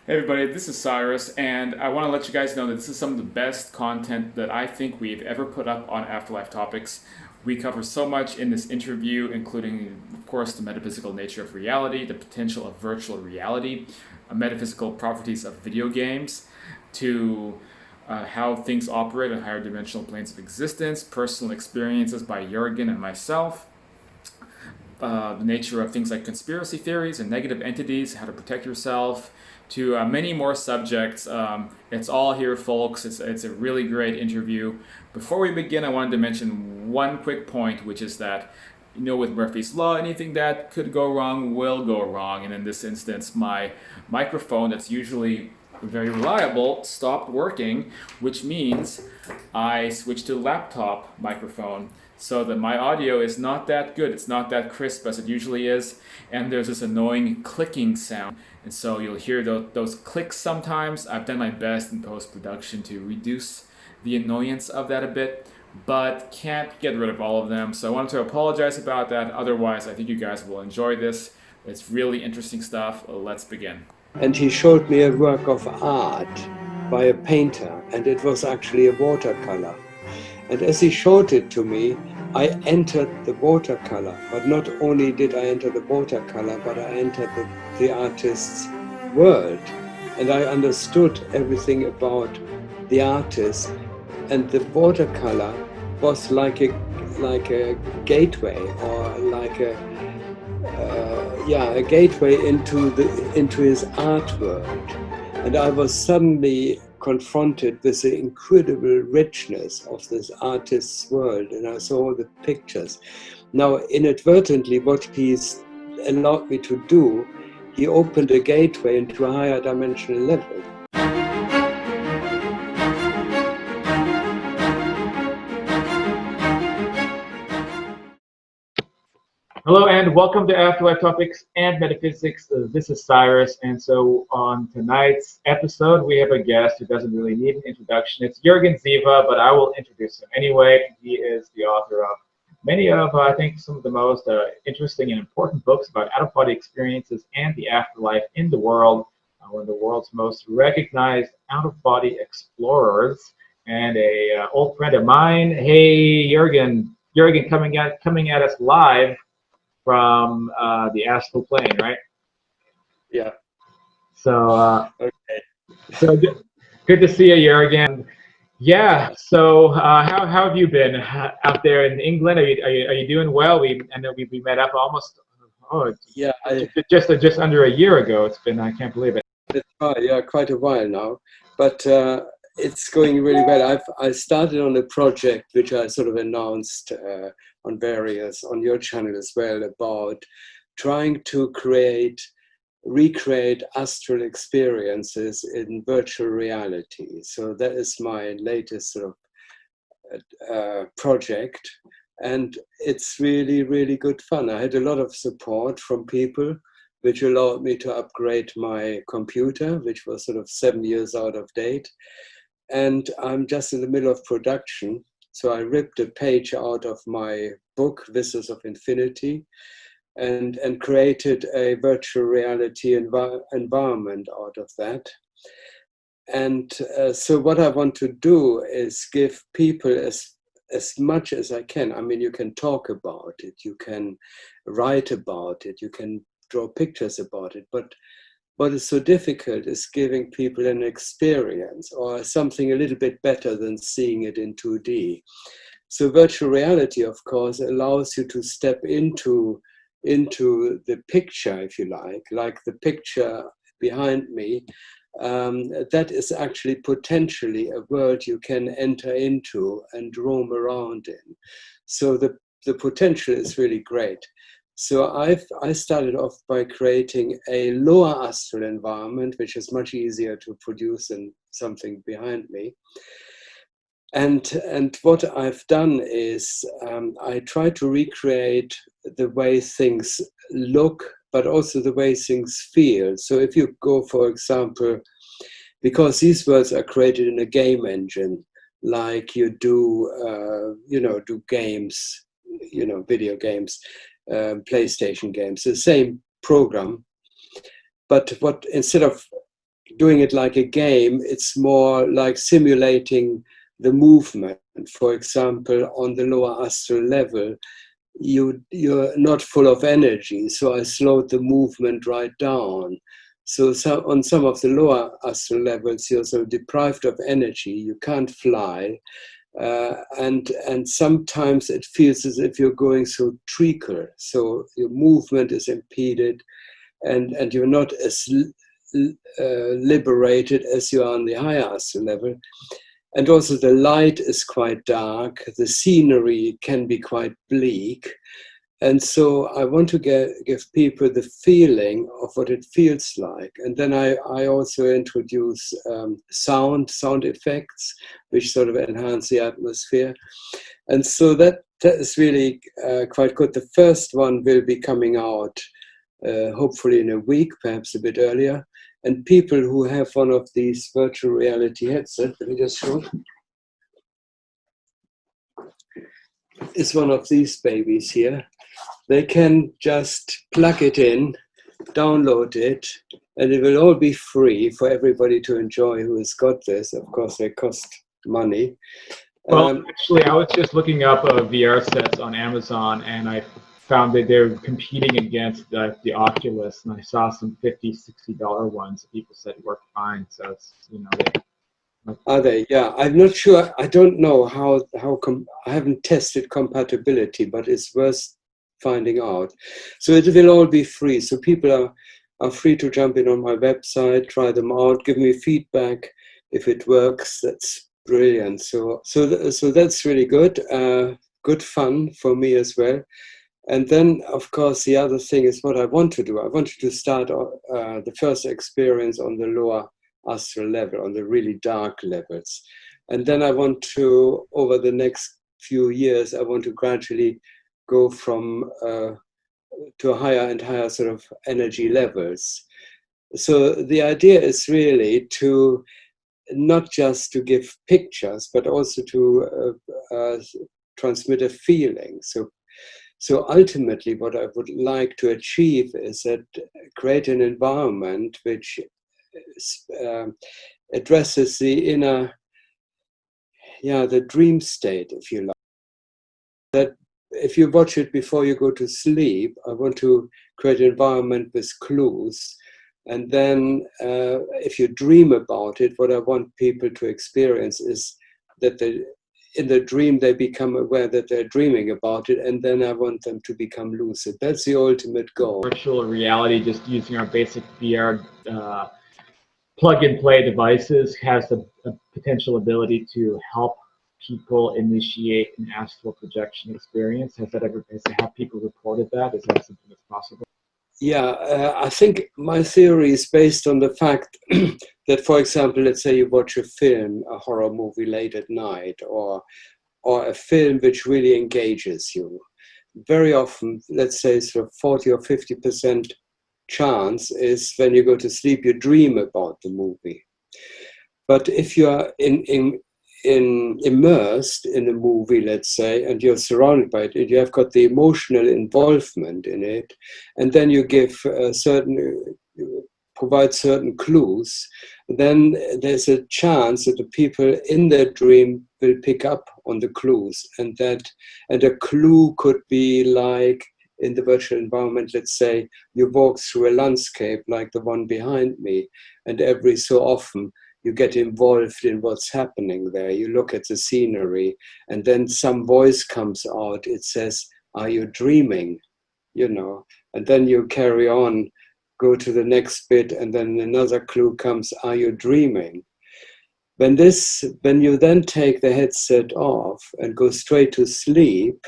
Hey everybody, this is Cyrus, and I want to let you guys know that this is some of the best content that I think we've ever put up on Afterlife Topics. We cover so much in this interview, including, of course, the metaphysical nature of reality, the potential of virtual reality, metaphysical properties of video games, to how things operate on higher dimensional planes of existence, personal experiences by Jurgen and myself, the nature of things like conspiracy theories and negative entities, how to protect yourself, to many more subjects. It's all here, folks. It's a really great interview. Before we begin, I wanted to mention one quick point, which is that, with Murphy's Law, anything that could go wrong will go wrong. And in this instance, my microphone, that's usually very reliable, stopped working, which means I switched to laptop microphone so that my audio is not that good. It's not that crisp as it usually is, and there's this annoying clicking sound. And so you'll hear those clicks sometimes. I've done my best in post production to reduce the annoyance of that a bit, but can't get rid of all of them. So I wanted to apologize about that. Otherwise, I think you guys will enjoy this. It's really interesting stuff. Let's begin. And he showed me a work of art by a painter, and it was actually a watercolor. And as he showed it to me, I entered the watercolor. But not only did I enter the watercolor, but I entered the artist's world. And I understood everything about the artist. And the watercolor was like a gateway, or like a gateway into his art world. And I was suddenly confronted with the incredible richness of this artist's world, and I saw the pictures. Now, inadvertently, what he's allowed me to do, he opened a gateway into a higher dimensional level. Hello and welcome to Afterlife Topics and Metaphysics. This is Cyrus, and so on tonight's episode, we have a guest who doesn't really need an introduction. It's Jurgen Ziewe, but I will introduce him anyway. He is the author of many of, I think, some of the most interesting and important books about out-of-body experiences and the afterlife in the world. One of the world's most recognized out-of-body explorers, and a old friend of mine. Hey, Jurgen. Jurgen coming at us live from the astral plane, right? Yeah. So, Okay. so good to see you here again. Yeah. So, how have you been out there in England? Are you doing well? I know we met up almost Yeah, just under a year ago. It's been, I can't believe it. quite a while now, but it's going really well. I started on a project which I sort of announced on your channel as well, about trying to recreate astral experiences in virtual reality. So that is my latest sort of project, and it's really, really good fun. I had a lot of support from people, which allowed me to upgrade my computer, which was sort of 7 years out of date. And I'm just in the middle of production. So I ripped a page out of my book, Vistas of Infinity, and created a virtual reality environment out of that. And so what I want to do is give people as much as I can. I mean, you can talk about it, you can write about it, you can draw pictures about it, but what is so difficult is giving people an experience, or something a little bit better than seeing it in 2D. So virtual reality, of course, allows you to step into the picture, if you like the picture behind me. That is actually potentially a world you can enter into and roam around in. So the potential is really great. So I started off by creating a lower astral environment, which is much easier to produce than something behind me. And what I've done is I try to recreate the way things look, but also the way things feel. So if you go, for example, because these worlds are created in a game engine, like you do, do games, video games, PlayStation games, the same program. But what instead of doing it like a game, it's more like simulating the movement. For example, on the lower astral level, you're not full of energy, so I slowed the movement right down. So on some of the lower astral levels, you're so deprived of energy, you can't fly, and sometimes it feels as if you're going through treacle, so your movement is impeded, and you're not as liberated as you are on the higher astral level. And also the light is quite dark, the scenery can be quite bleak. And so I want to give people the feeling of what it feels like. And then I also introduce sound effects, which sort of enhance the atmosphere. And so that is really quite good. The first one will be coming out hopefully in a week, perhaps a bit earlier. And people who have one of these virtual reality headsets, let me just show. It's one of these babies here. They can just plug it in, download it, and it will all be free for everybody to enjoy who has got this. Of course, they cost money. Well, actually, I was just looking up VR sets on Amazon, and I found that they're competing against the Oculus, and I saw some $50, $60 ones that people said work fine. So it's, you know, are they? Yeah, I'm not sure. I don't know how I haven't tested compatibility, but it's worth finding out. So it will all be free. So people are free to jump in on my website, try them out, give me feedback if it works. That's brilliant. So that's really good. Good fun for me as well. And then, of course, the other thing is what I want to do. I wanted to start the first experience on the lower astral level, on the really dark levels. And then I want to, over the next few years, I want to gradually go from to higher and higher sort of energy levels. So the idea is really to not just to give pictures, but also to transmit a feeling. So ultimately, what I would like to achieve is that create an environment which addresses the inner, the dream state, if you like. That if you watch it before you go to sleep, I want to create an environment with clues. And then if you dream about it, what I want people to experience is that in the dream, they become aware that they're dreaming about it, and then I want them to become lucid. That's the ultimate goal. Virtual reality, just using our basic VR plug-and-play devices, has the potential ability to help people initiate an astral projection experience. Have people reported that? Is that something that's possible? Yeah, I think my theory is based on the fact that, for example, let's say you watch a film, a horror movie late at night, or a film which really engages you. Very often, let's say sort of 40 or 50% chance is when you go to sleep, you dream about the movie. But if you are immersed in a movie, let's say, and you're surrounded by it, you have got the emotional involvement in it, and then you give provide certain clues, then there's a chance that the people in their dream will pick up on the clues, and a clue could be like, in the virtual environment, let's say you walk through a landscape like the one behind me, and every so often you get involved in what's happening there. You look at the scenery, and then some voice comes out. It says, "Are you dreaming?" You know, and then you carry on, go to the next bit, and then another clue comes, "Are you dreaming?" When you then take the headset off and go straight to sleep,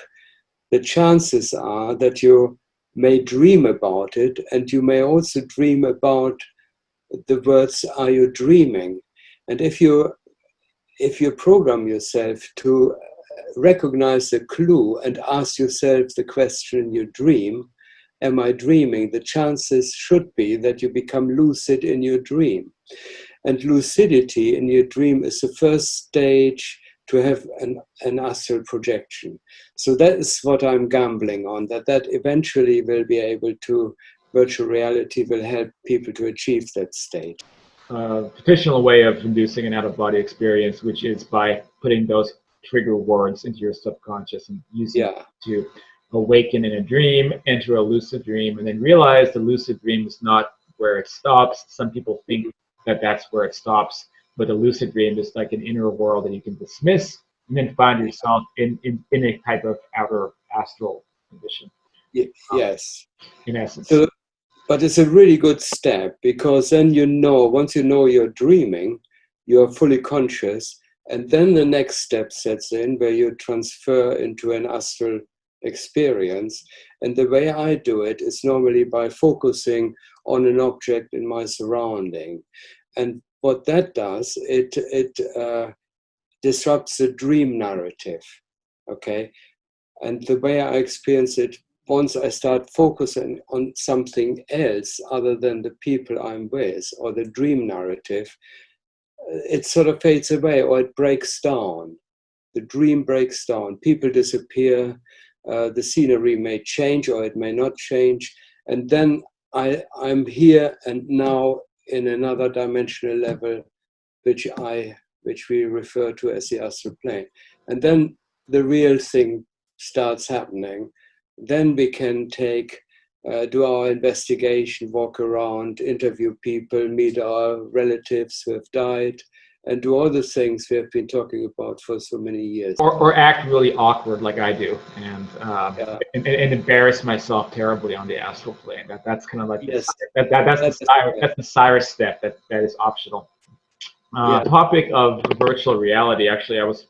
the chances are that you may dream about it, and you may also dream about the words, "Are you dreaming?" And if you program yourself to recognize the clue and ask yourself the question in your dream, "Am I dreaming?" the chances should be that you become lucid in your dream. And lucidity in your dream is the first stage to have an astral projection. So that is what I'm gambling on, that eventually will be able to, virtual reality will help people to achieve that state. traditional way of inducing an out-of-body experience, which is by putting those trigger words into your subconscious and using it Yeah. to awaken in a dream, enter a lucid dream, and then realize the lucid dream is not where it stops. Some people think that that's where it stops, but the lucid dream is like an inner world that you can dismiss and then find yourself in a type of outer astral condition, Yes. in essence. So, but it's a really good step, because then once you know you're dreaming, you're fully conscious, and then the next step sets in where you transfer into an astral experience. And the way I do it is normally by focusing on an object in my surrounding. And what that does, it disrupts the dream narrative, okay? And the way I experience it, once I start focusing on something else other than the people I'm with or the dream narrative, it sort of fades away, or it breaks down. The dream breaks down. People disappear. The scenery may change or it may not change. And then I'm here and now in another dimensional level, which we refer to as the astral plane. And then the real thing starts happening. Then we can do our investigation, walk around, interview people, meet our relatives who have died, and do all the things we have been talking about for so many years. Or act really awkward like I do, and, Yeah. and embarrass myself terribly on the astral plane. That's kind of like Yes. that's the Cyrus step that is optional. Yeah. Topic of virtual reality. Actually, I was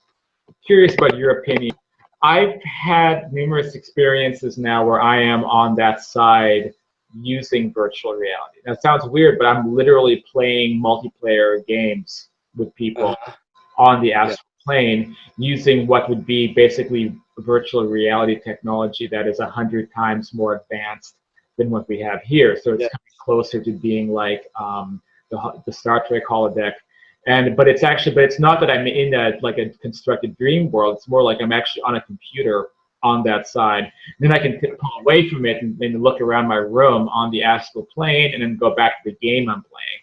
curious about your opinion. I've had numerous experiences now where I am on that side using virtual reality. That sounds weird, but I'm literally playing multiplayer games with people on the astral plane using what would be basically virtual reality technology that is 100 times more advanced than what we have here. So it's coming closer to being like the Star Trek holodeck. But it's not that I'm in like a constructed dream world. It's more like I'm actually on a computer on that side. And then I can pull away from it and look around my room on the astral plane and then go back to the game I'm playing.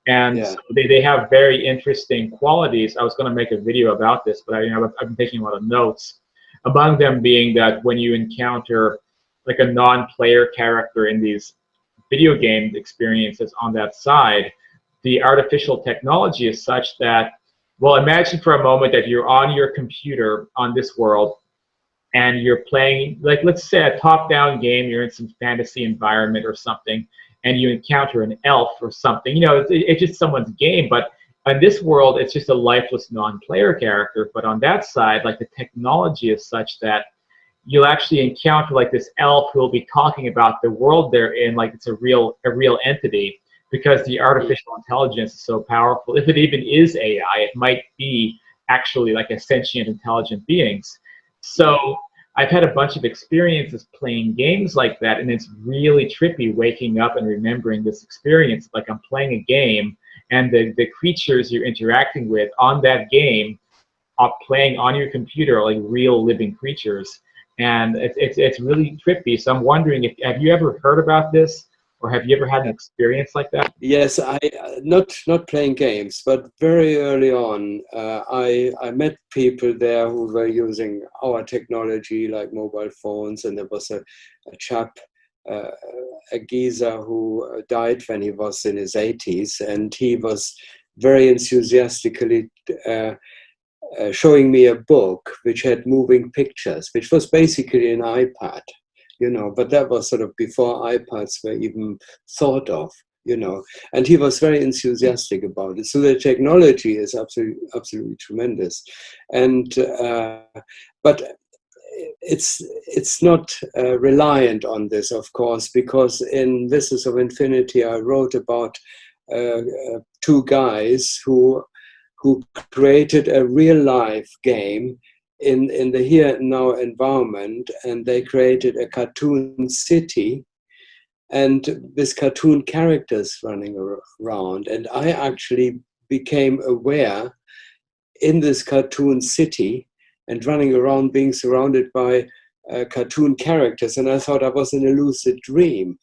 And so they have very interesting qualities. I was going to make a video about this, but I've been taking a lot of notes. Among them being that when you encounter like a non-player character in these video game experiences on that side, the artificial technology is such that, well, imagine for a moment that you're on your computer on this world and you're playing, like, let's say a top-down game, you're in some fantasy environment or something, and you encounter an elf or something. It's just someone's game, but in this world, it's just a lifeless non-player character. But on that side, like, the technology is such that you'll actually encounter like this elf who will be talking about the world they're in, like it's a real entity, because the artificial intelligence is so powerful. If it even is AI, it might be actually like a sentient, intelligent beings. So I've had a bunch of experiences playing games like that, and it's really trippy waking up and remembering this experience. Like I'm playing a game, and the creatures you're interacting with on that game are playing on your computer are like real living creatures. And it's really trippy. So I'm wondering, have you ever heard about this? Or have you ever had an experience like that? Yes, I not playing games, but very early on, I met people there who were using our technology, like mobile phones, and there was a chap, a geezer who died when he was in his 80s, and he was very enthusiastically showing me a book which had moving pictures, which was basically an iPad. But that was sort of before iPads were even thought of, and he was very enthusiastic about it. So the technology is absolutely tremendous. And, but it's not reliant on this, of course, because in Vistas of Infinity, I wrote about two guys who created a real life game in the here and now environment, and they created a cartoon city and with cartoon characters running around. And I actually became aware in this cartoon city and running around being surrounded by cartoon characters, and I thought I was in a lucid dream.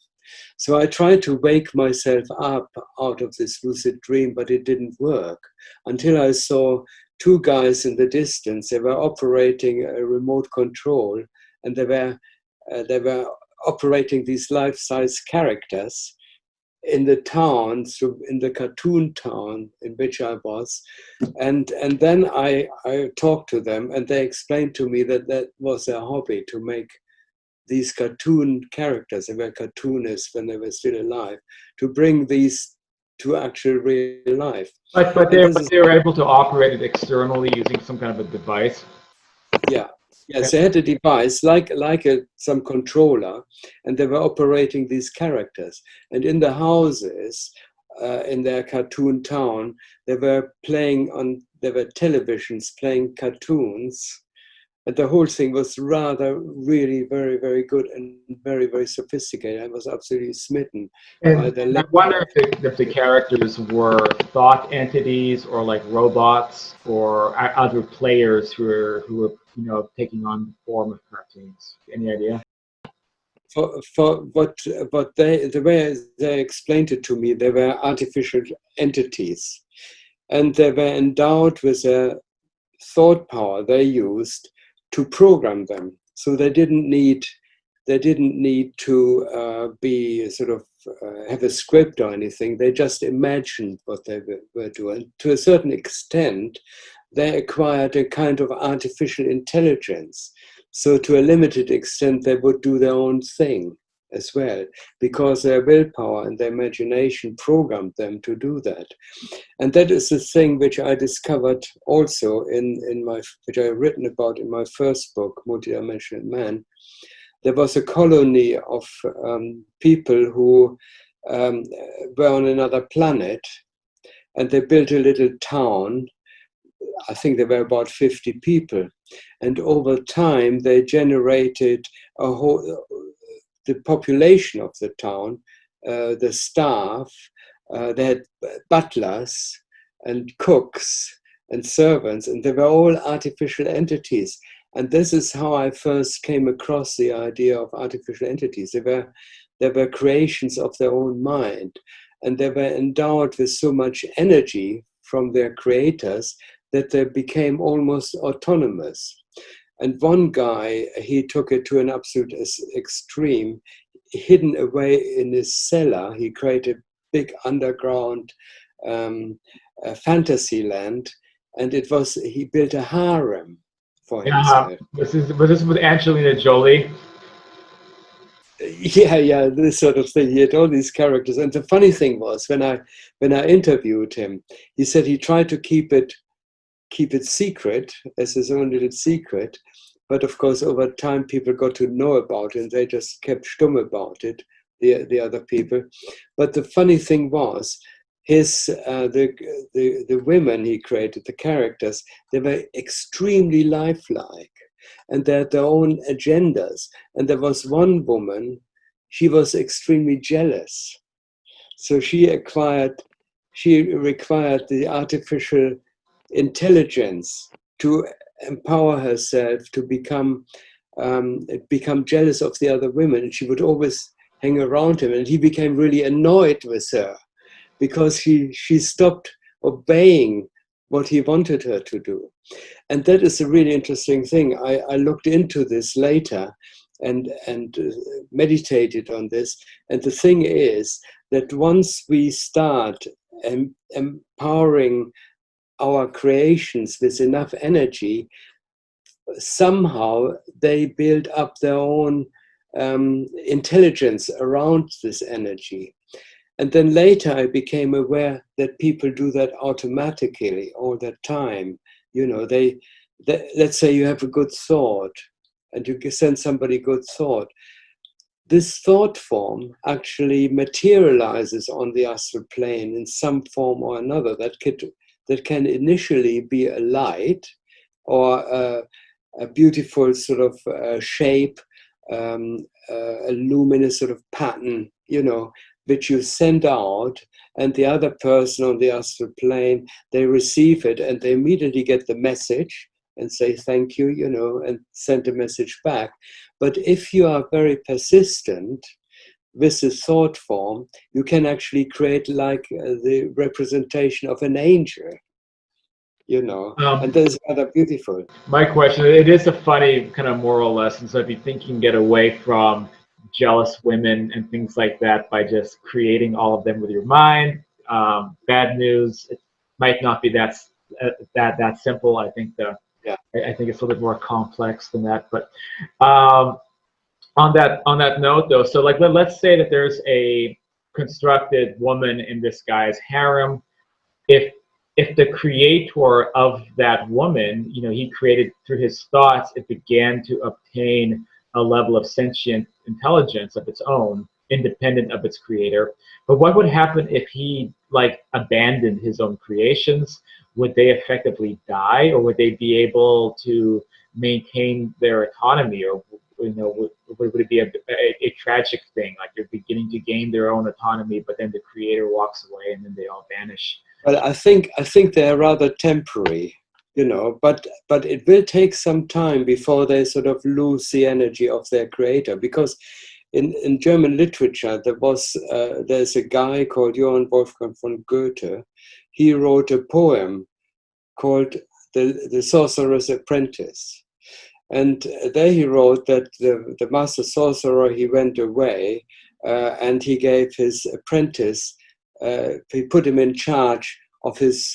So I tried to wake myself up out of this lucid dream, but it didn't work until I saw two guys in the distance. They were operating a remote control, and they were operating these life-size characters in the town, so in the cartoon town in which I was. And then I talked to them, and they explained to me that that was their hobby, to make these cartoon characters. They were cartoonists when they were still alive, to bring these to actual real life. But they were able to operate it externally using some kind of a device. Yeah. Yes, they had a device like some controller, and they were operating these characters. And in the houses, in their cartoon town, there were televisions playing cartoons, and the whole thing was rather really very, very good and very, very sophisticated. I was absolutely smitten by the And I wonder if the characters were thought entities or like robots or other players who were taking on the form of cartoons. Any idea? For what the way they explained it to me, they were artificial entities, and they were endowed with a thought power they used to program them. So they didn't need to be sort of have a script or anything. They just imagined what they were doing. To a certain extent, they acquired a kind of artificial intelligence. So to a limited extent, they would do their own thing as well, because their willpower and their imagination programmed them to do that. And that is the thing which I discovered also which I've written about in my first book, Multidimensional Man. There was a colony of people who were on another planet, and they built a little town. I think there were about 50 people. And over time, they generated the population of the town, the staff. They had butlers and cooks and servants, and they were all artificial entities. And this is how I first came across the idea of artificial entities. They were creations of their own mind, and they were endowed with so much energy from their creators that they became almost autonomous. And one guy, he took it to an absolute extreme. Hidden away in his cellar, he created big underground fantasy land, and he built a harem for himself. Was this with Angelina Jolie? Yeah, this sort of thing. He had all these characters, and the funny thing was when I interviewed him, he said he tried to keep it secret as his own little secret, but of course over time people got to know about it, and they just kept stum about it, the other people. But the funny thing was, the women he created, the characters, they were extremely lifelike, and they had their own agendas. And there was one woman, she was extremely jealous, so she required the artificial intelligence to empower herself to become jealous of the other women, and she would always hang around him, and he became really annoyed with her because she stopped obeying what he wanted her to do. And that is a really interesting thing. I looked into this later and meditated on this, and the thing is that once we start empowering our creations with enough energy, somehow they build up their own intelligence around this energy. And then later I became aware that people do that automatically all the time. Let's say you have a good thought and you send somebody good thought. This thought form actually materializes on the astral plane in some form or another that can initially be a light or a beautiful sort of shape, a luminous sort of pattern, which you send out, and the other person on the astral plane, they receive it and they immediately get the message and say thank you, and send a message back. But if you are very persistent, with the thought form, you can actually create like the representation of an angel, you know, and that is rather beautiful. My question, it is a funny kind of moral lesson. So if you think you can get away from jealous women and things like that by just creating all of them with your mind, bad news, it might not be that simple. I think Yeah. I think it's a little bit more complex than that. But um, on that note, though, so like let's say that there's a constructed woman in this guy's harem. If the creator of that woman, he created through his thoughts, it began to obtain a level of sentient intelligence of its own, independent of its creator. But what would happen if he like abandoned his own creations? Would they effectively die, or would they be able to maintain their autonomy, or would it be a tragic thing, like they're beginning to gain their own autonomy, but then the creator walks away and then they all vanish? Well, I think they're rather temporary, you know, but it will take some time before they sort of lose the energy of their creator. Because in German literature, there's a guy called Johann Wolfgang von Goethe. He wrote a poem called The Sorcerer's Apprentice. And there he wrote that the master sorcerer, he went away and he gave his apprentice, he put him in charge of his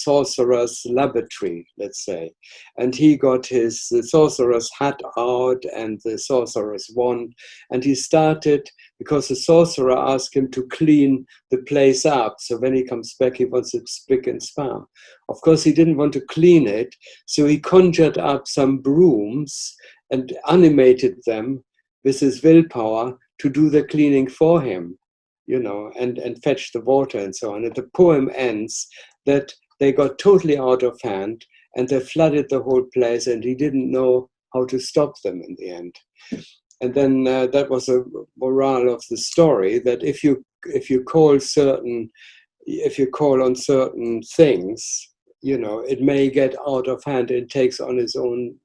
sorcerer's laboratory, let's say. And he got the sorcerer's hat out and the sorcerer's wand. And he started, because the sorcerer asked him to clean the place up. So when he comes back, he wants it spick and span. Of course, he didn't want to clean it. So he conjured up some brooms and animated them with his willpower to do the cleaning for him, you know, and fetch the water and so on. And the poem ends that they got totally out of hand and they flooded the whole place, and he didn't know how to stop them in the end. And then that was a morale of the story, that if you call on certain things, you know, it may get out of hand and takes on its own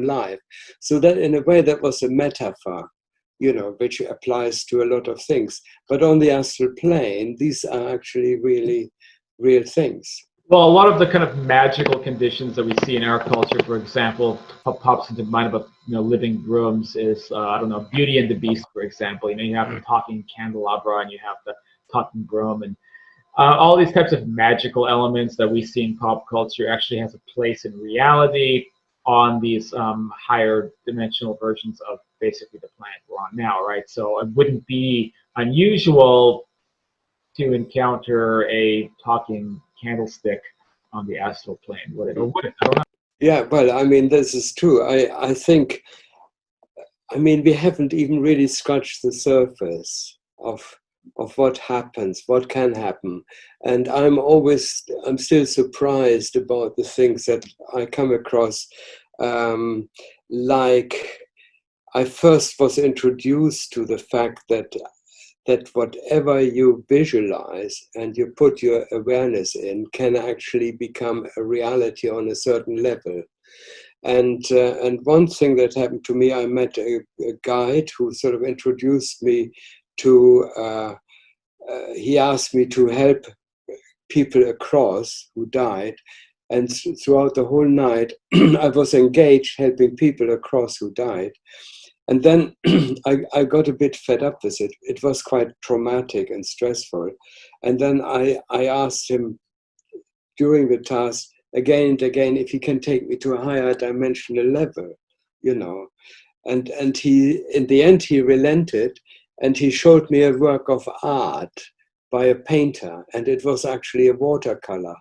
life. So that in a way that was a metaphor, you know, which applies to a lot of things. But on the astral plane, these are actually really real things. Well, a lot of the kind of magical conditions that we see in our culture, for example, pops into mind about living brooms is I don't know, Beauty and the Beast, for example. You have the talking candelabra and you have the talking broom, and all these types of magical elements that we see in pop culture actually has a place in reality on these higher dimensional versions of basically the planet we're on now, right? So it wouldn't be unusual to encounter a talking candlestick on the astral plane, would it? Or would it? I don't know. Yeah, well, I mean, this is true. I think, I mean, we haven't even really scratched the surface of what happens, what can happen. And I'm still surprised about the things that I come across. Like, I first was introduced to the fact that whatever you visualize and you put your awareness in can actually become a reality on a certain level. And one thing that happened to me, I met a guide who sort of introduced me to, he asked me to help people across who died. And throughout the whole night, I was engaged helping people across who died. And then I got a bit fed up with it. It was quite traumatic and stressful. And then I asked him during the task again and again if he can take me to a higher dimensional level, you know. And he, in the end, he relented and he showed me a work of art by a painter. And it was actually a watercolor.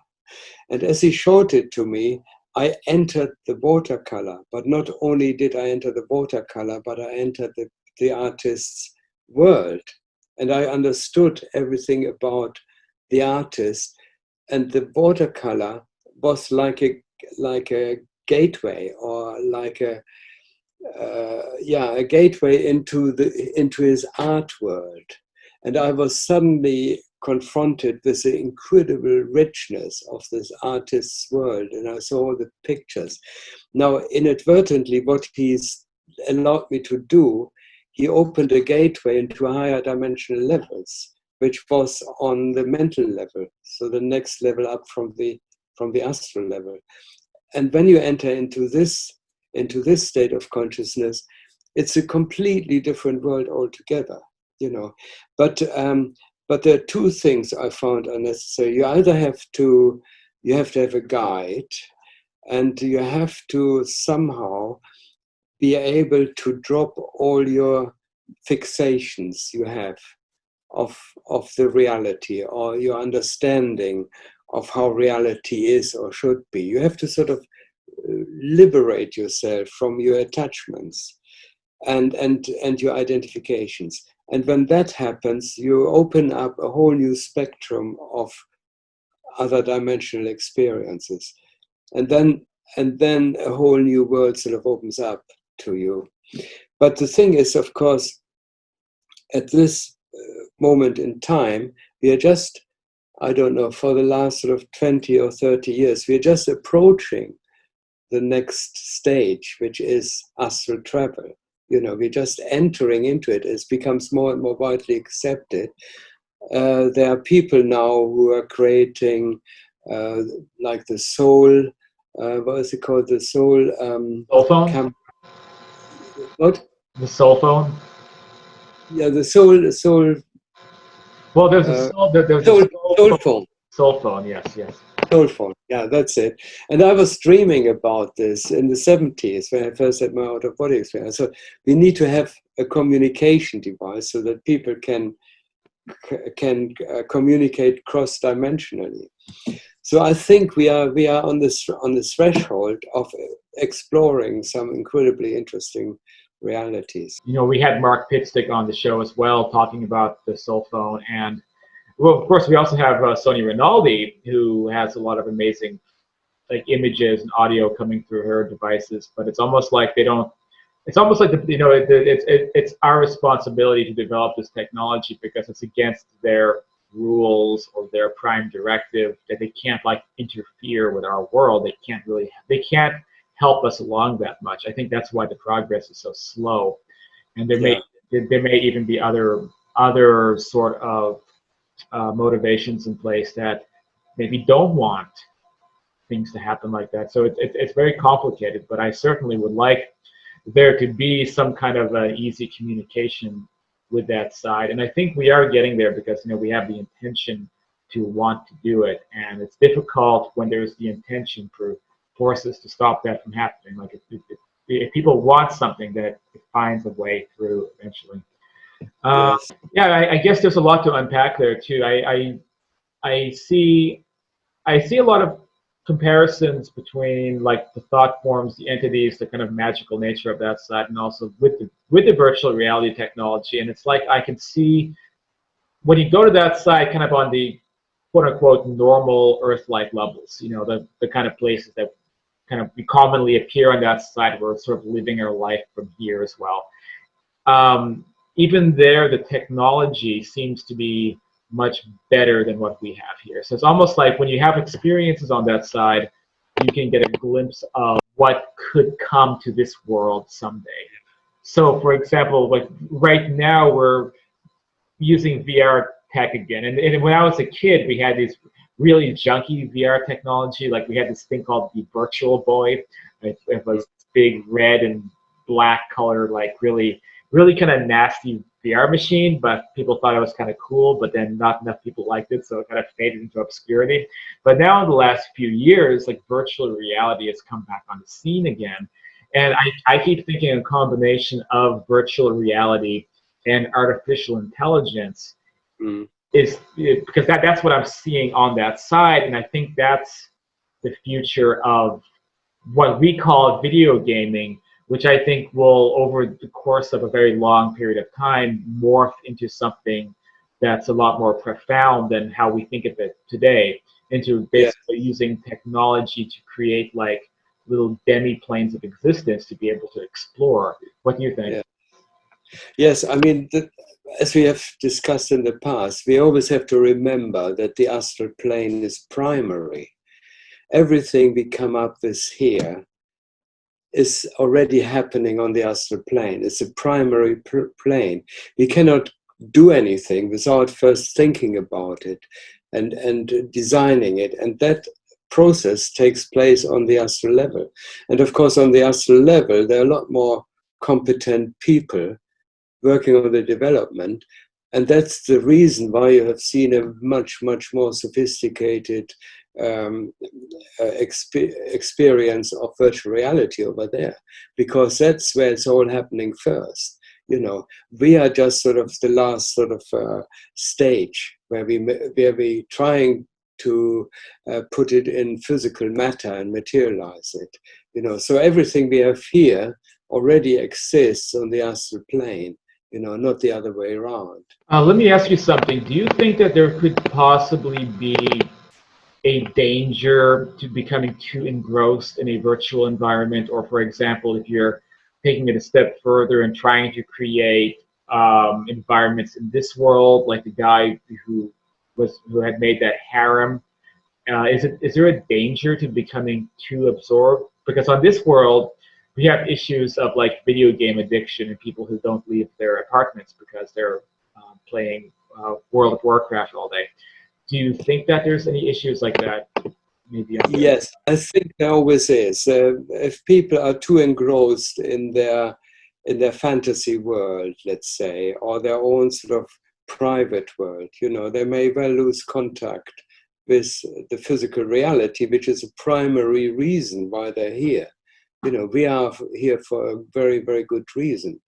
And as he showed it to me, I entered the watercolor, but not only did I enter the watercolor, but I entered the artist's world. And I understood everything about the artist. And the watercolor was like a gateway, or like a gateway into his art world. And I was suddenly confronted with the incredible richness of this artist's world, and I saw all the pictures. Now, inadvertently, what he's allowed me to do, he opened a gateway into higher dimensional levels, which was on the mental level, so the next level up from the astral level. And when you enter into this state of consciousness, it's a completely different world altogether, you know. But there are two things I found unnecessary. You either have to have a guide, and you have to somehow be able to drop all your fixations you have of the reality, or your understanding of how reality is or should be. You have to sort of liberate yourself from your attachments and your identifications. And when that happens, you open up a whole new spectrum of other dimensional experiences. And then a whole new world sort of opens up to you. But the thing is, of course, at this moment in time, we are just, I don't know, for the last sort of 20 or 30 years, we're just approaching the next stage, which is astral travel. You know, we're just entering into it. It becomes more and more widely accepted. There are people now who are creating like the soul, what is it called? The soul... soul phone? What? The soul phone? Yeah, the soul... Well, there's a soul phone. Soul phone, yes. Soul phone, yeah, that's it. And I was dreaming about this in the 70s when I first had my out-of-body experience. So we need to have a communication device so that people can communicate cross-dimensionally. So I think we are on the threshold of exploring some incredibly interesting realities. You know, we had Mark Pitstick on the show as well, talking about the soul phone. And, well, of course, we also have Sonia Rinaldi, who has a lot of amazing like images and audio coming through her devices. But it's almost like they don't. It's almost like it's our responsibility to develop this technology because it's against their rules or their prime directive that they can't like interfere with our world. They can't help us along that much. I think that's why the progress is so slow, and there may even be other sort of motivations in place that maybe don't want things to happen like that. So it's very complicated. But I certainly would like there to be some kind of easy communication with that side, and I think we are getting there because we have the intention to want to do it, and it's difficult when there's the intention for forces to stop that from happening. Like if people want something, that it finds a way through eventually. Yes. Yeah, I guess there's a lot to unpack there too. I see a lot of comparisons between like the thought forms, the entities, the kind of magical nature of that side, and also with the virtual reality technology. And it's like I can see when you go to that side, kind of on the quote unquote normal Earth-like levels, the kind of places that kind of we commonly appear on that side, we're sort of living our life from here as well. Even there, the technology seems to be much better than what we have here. So it's almost like when you have experiences on that side, you can get a glimpse of what could come to this world someday. So for example, like right now we're using VR tech again. And when I was a kid, we had these really junky VR technology. Like we had this thing called the Virtual Boy. It was big red and black color, like really kind of nasty VR machine, but people thought it was kind of cool, but then not enough people liked it, so it kind of faded into obscurity. But now in the last few years, like virtual reality has come back on the scene again. And I keep thinking a combination of virtual reality and artificial intelligence is because that's what I'm seeing on that side, and I think that's the future of what we call video gaming, which I think will, over the course of a very long period of time, morph into something that's a lot more profound than how we think of it today, into basically using technology to create like little demi-planes of existence to be able to explore. What do you think? Yeah. Yes, I mean, as we have discussed in the past, we always have to remember that the astral plane is primary. Everything we come up with here is already happening on the astral plane. It's a primary plane. We cannot do anything without first thinking about it and designing it. And that process takes place on the astral level. And of course, on the astral level, there are a lot more competent people working on the development. And that's the reason why you have seen a much, much more sophisticated experience of virtual reality over there, because that's where it's all happening first. You know, we are just sort of the last sort of stage where we trying to put it in physical matter and materialize it. You know, so everything we have here already exists on the astral plane. You know, not the other way around. Let me ask you something. Do you think that there could possibly be a danger to becoming too engrossed in a virtual environment? Or, for example, if you're taking it a step further and trying to create environments in this world, like the guy who had made that harem, is there a danger to becoming too absorbed? Because on this world, we have issues of like video game addiction and people who don't leave their apartments because they're playing World of Warcraft all day. Do you think that there's any issues like that? Maybe. Yes, I think there always is. If people are too engrossed in their fantasy world, let's say, or their own sort of private world, you know, they may well lose contact with the physical reality, which is a primary reason why they're here. You know, we are here for a very, very good reason.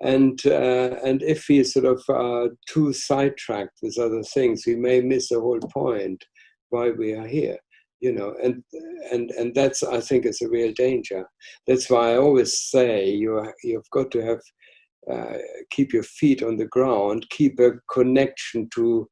And if we sort of are too sidetracked with other things, we may miss the whole point why we are here. You know, and that's, I think, is a real danger. That's why I always say you've got to have keep your feet on the ground, keep a connection to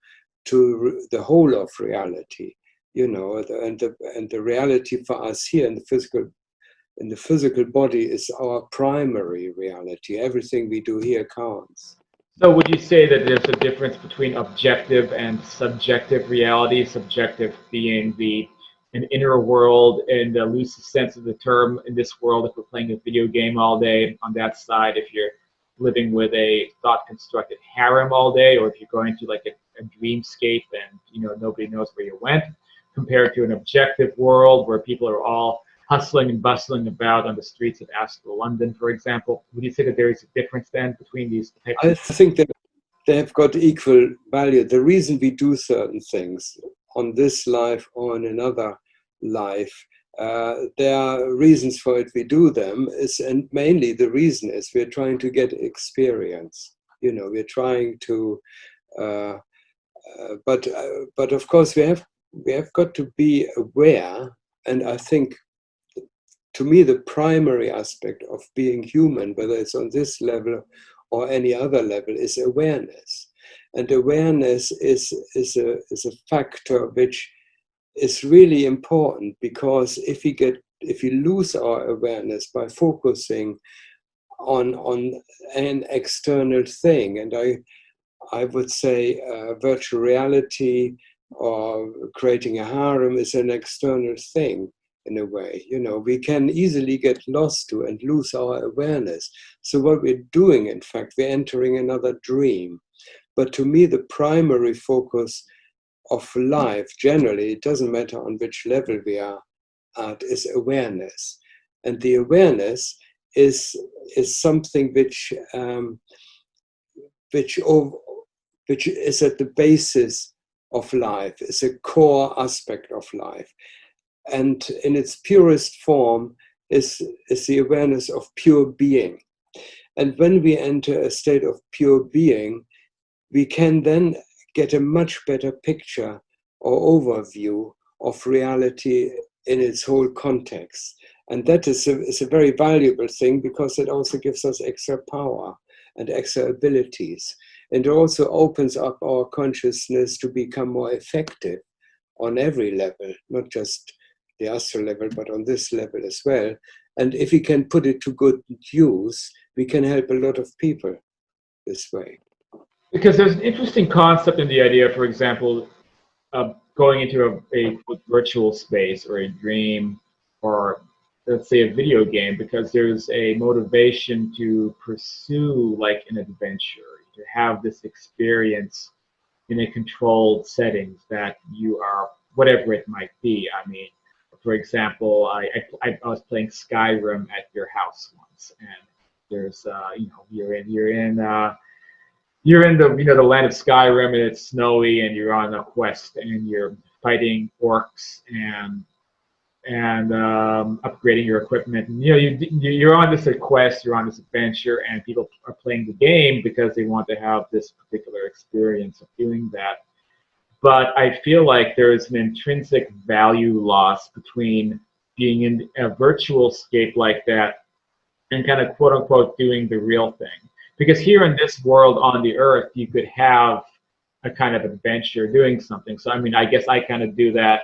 the whole of reality. You know, and the reality for us here in the physical body is our primary reality. Everything we do here counts. So would you say that there's a difference between objective and subjective reality? Subjective being an inner world in the loosest sense of the term. In this world, if we're playing a video game all day, on that side, if you're living with a thought-constructed harem all day, or if you're going to like a dreamscape and nobody knows where you went, compared to an objective world where people are all hustling and bustling about on the streets of Astral London, for example. Would you say that there is a difference then between these types? I think that they have got equal value. The reason we do certain things on this life or in another life, there are reasons for it. We do them, and mainly the reason is we're trying to get experience. You know, we're trying to, but of course we have got to be aware. And I think, to me, the primary aspect of being human, whether it's on this level or any other level, is awareness. And awareness is a factor which is really important, because if we lose our awareness by focusing on an external thing, and I would say virtual reality or creating a harem is an external thing. In a way, you know, we can easily get lost to and lose our awareness. So what we're doing, in fact, we're entering another dream. But to me, the primary focus of life, generally, it doesn't matter on which level we are at, is awareness. And the awareness is something which is at the basis of life, is a core aspect of life. And in its purest form is the awareness of pure being. And when we enter a state of pure being, we can then get a much better picture or overview of reality in its whole context. And that is a very valuable thing, because it also gives us extra power and extra abilities. And it also opens up our consciousness to become more effective on every level, not just the astral level, but on this level as well. And if we can put it to good use, we can help a lot of people this way. Because there's an interesting concept in the idea, for example, of going into a virtual space or a dream, or let's say, a video game, because there's a motivation to pursue like an adventure, to have this experience in a controlled settings that you are, whatever it might be. I mean, for example, I was playing Skyrim at your house once, and there's you know, you're in the, you know, the land of Skyrim, and it's snowy, and you're on a quest, and you're fighting orcs and upgrading your equipment. And, you know, you're on this quest, you're on this adventure, and people are playing the game because they want to have this particular experience of doing that. But I feel like there is an intrinsic value loss between being in a virtual scape like that and kind of quote unquote doing the real thing. Because here in this world on the earth, you could have a kind of adventure doing something. So, I mean, I guess I kind of do that.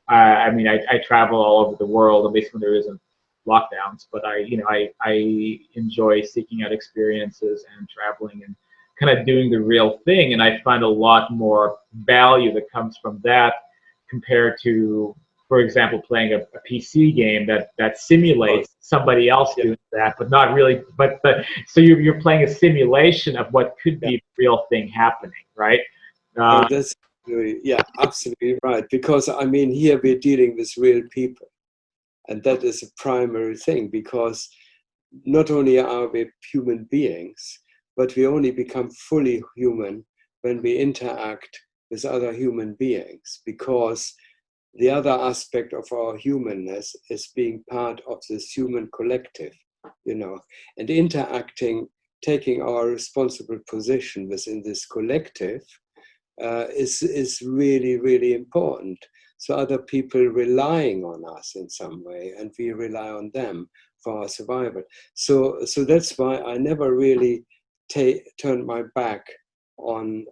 I mean, I travel all over the world, at least when there isn't lockdowns, but you know, I enjoy seeking out experiences and traveling and kind of doing the real thing. And I find a lot more value that comes from that compared to, for example, playing a PC game that simulates somebody else doing that, but not really. But so you're playing a simulation of what could be the real thing happening, right? Oh, that's yeah, absolutely right. Because I mean, here we're dealing with real people, and that is a primary thing. Because not only are we human beings, but we only become fully human when we interact with other human beings. Because the other aspect of our humanness is being part of this human collective, you know, and interacting, taking our responsible position within this collective is really, really important. So other people relying on us in some way, and we rely on them for our survival. So that's why I never really turned my back on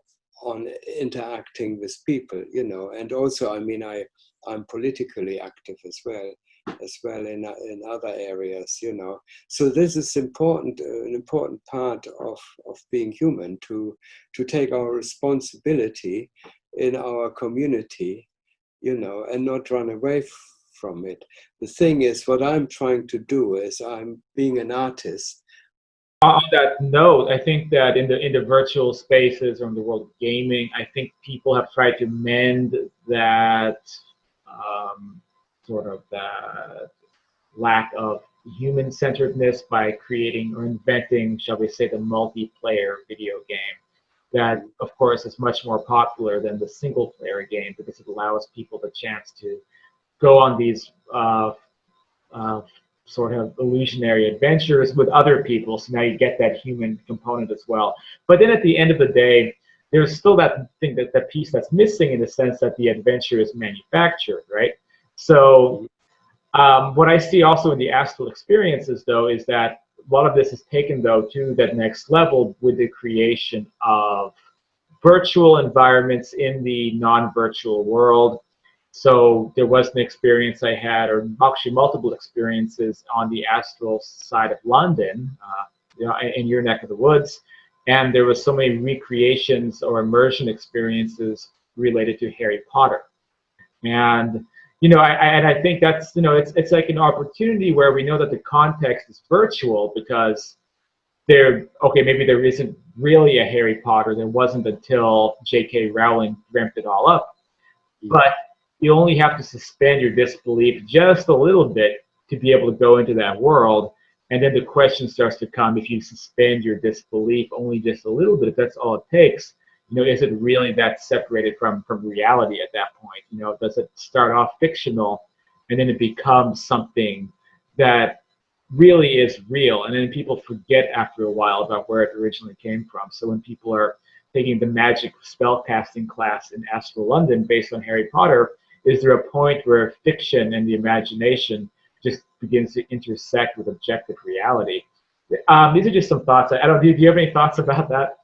interacting with people, you know. And also, I mean, I'm politically active as well in other areas, you know. So this is important, an important part of being human, to take our responsibility in our community, you know, and not run away from it. The thing is, what I'm trying to do is, I'm being an artist. On that note, I think that in the virtual spaces or in the world of gaming, I think people have tried to mend that sort of that lack of human-centeredness by creating or inventing, shall we say, the multiplayer video game. That, of course, is much more popular than the single-player game because it allows people the chance to go on these uh, sort of illusionary adventures with other people. So now you get that human component as well. But then at the end of the day, there's still that thing, that piece that's missing, in the sense that the adventure is manufactured, right? So what I see also in the astral experiences, though, is that a lot of this is taken, though, to that next level with the creation of virtual environments in the non-virtual world. So there was an experience I had, or actually multiple experiences, on the astral side of London, you know, in your neck of the woods, and there was so many recreations or immersion experiences related to Harry Potter. And you know, I think that's, you know, it's like an opportunity where we know that the context is virtual, because maybe there isn't really a Harry Potter. There wasn't until J.K. Rowling ramped it all up. But you only have to suspend your disbelief just a little bit to be able to go into that world. And then the question starts to come: if you suspend your disbelief only just a little bit, if that's all it takes, you know, is it really that separated from reality at that point? You know, does it start off fictional and then it becomes something that really is real? And then people forget after a while about where it originally came from. So when people are taking the magic spellcasting class in Astral London based on Harry Potter, is there a point where fiction and the imagination just begins to intersect with objective reality? These are just some thoughts. I don't. Do you have any thoughts about that?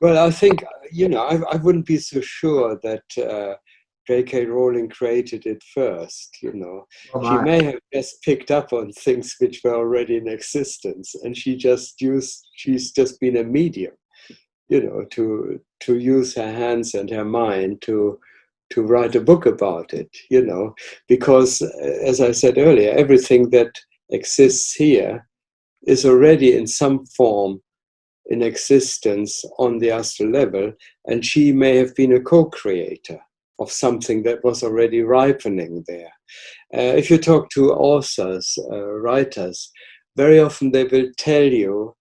Well, I think, you know, I wouldn't be so sure that J.K. Rowling created it first, you know. Oh She my. may have just picked up on things which were already in existence, and she's just been a medium, you know, to use her hands and her mind to to write a book about it, you know, because as I said earlier, everything that exists here is already in some form in existence on the astral level, and she may have been a co-creator of something that was already ripening there. If you talk to authors, writers, very often they will tell you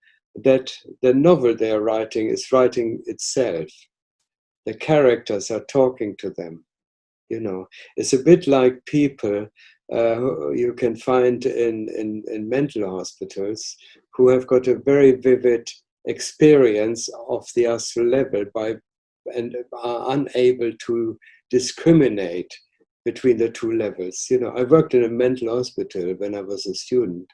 that the novel they're writing is writing itself. The characters are talking to them. You know, it's a bit like people you can find in mental hospitals who have got a very vivid experience of the astral level and are unable to discriminate between the two levels. You know, I worked in a mental hospital when I was a student,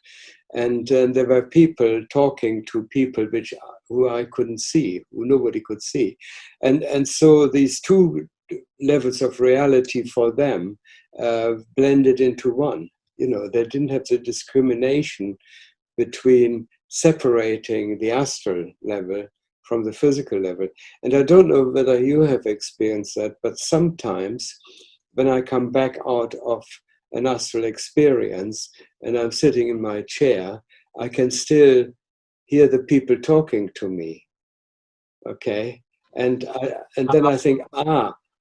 and there were people talking to people who I couldn't see, who nobody could see, and so these two levels of reality for them blended into one. You know, they didn't have the discrimination between separating the astral level from the physical level. And I don't know whether you have experienced that, but sometimes when I come back out of an astral experience and I'm sitting in my chair, I can still hear the people talking to me. Okay. And then I think,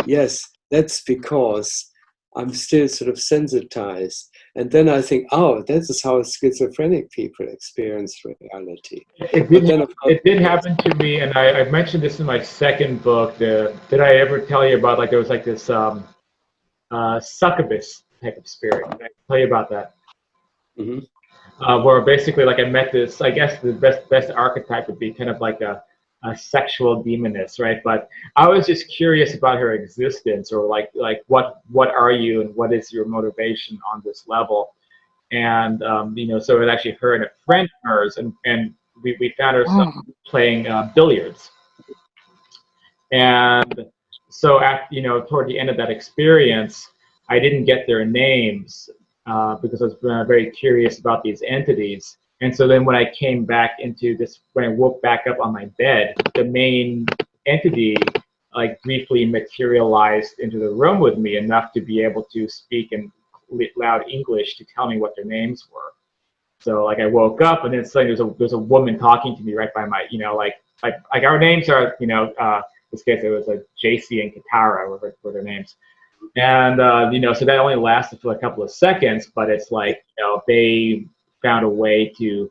yes, that's because I'm still sort of sensitized. And then I think, oh, that is how schizophrenic people experience reality. It did happen to me, and I mentioned this in my second book. Did I ever tell you about, like, there was like this succubus type of spirit? Did I tell you about that? Mm-hmm. Where basically, like, I met this, I guess the best archetype would be kind of like a sexual demoness, right? But I was just curious about her existence, or like what are you and what is your motivation on this level? And you know, so it was actually her and a friend of hers, and we found ourselves playing billiards. And so after, you know, toward the end of that experience, I didn't get their names because I was very curious about these entities. And so then when I came back into this, when I woke back up on my bed, the main entity like briefly materialized into the room with me enough to be able to speak in loud English to tell me what their names were. So like I woke up and then suddenly there's a woman talking to me right by my, you know, like our names are, you know, in this case it was like JC and Katara were their names. And you know, so that only lasted for a couple of seconds, but it's like, you know, they found a way to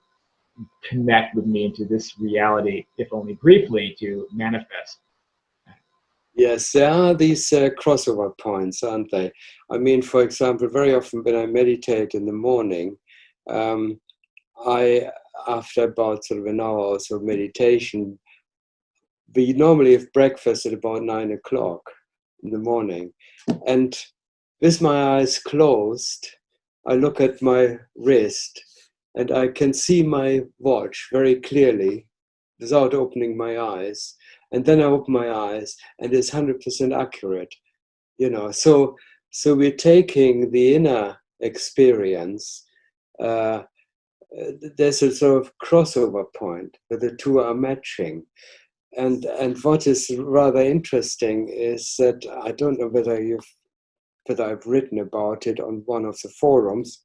connect with me into this reality, if only briefly, to manifest. Yes, there are these crossover points, aren't they? I mean, for example, very often when I meditate in the morning, after about sort of an hour or so of meditation, we normally have breakfast at about 9 o'clock in the morning. And with my eyes closed, I look at my wrist and I can see my watch very clearly without opening my eyes. And then I open my eyes and it's 100% accurate, you know. So we're taking the inner experience. There's a sort of crossover point where the two are matching. And what is rather interesting is that I don't know whether I've written about it on one of the forums.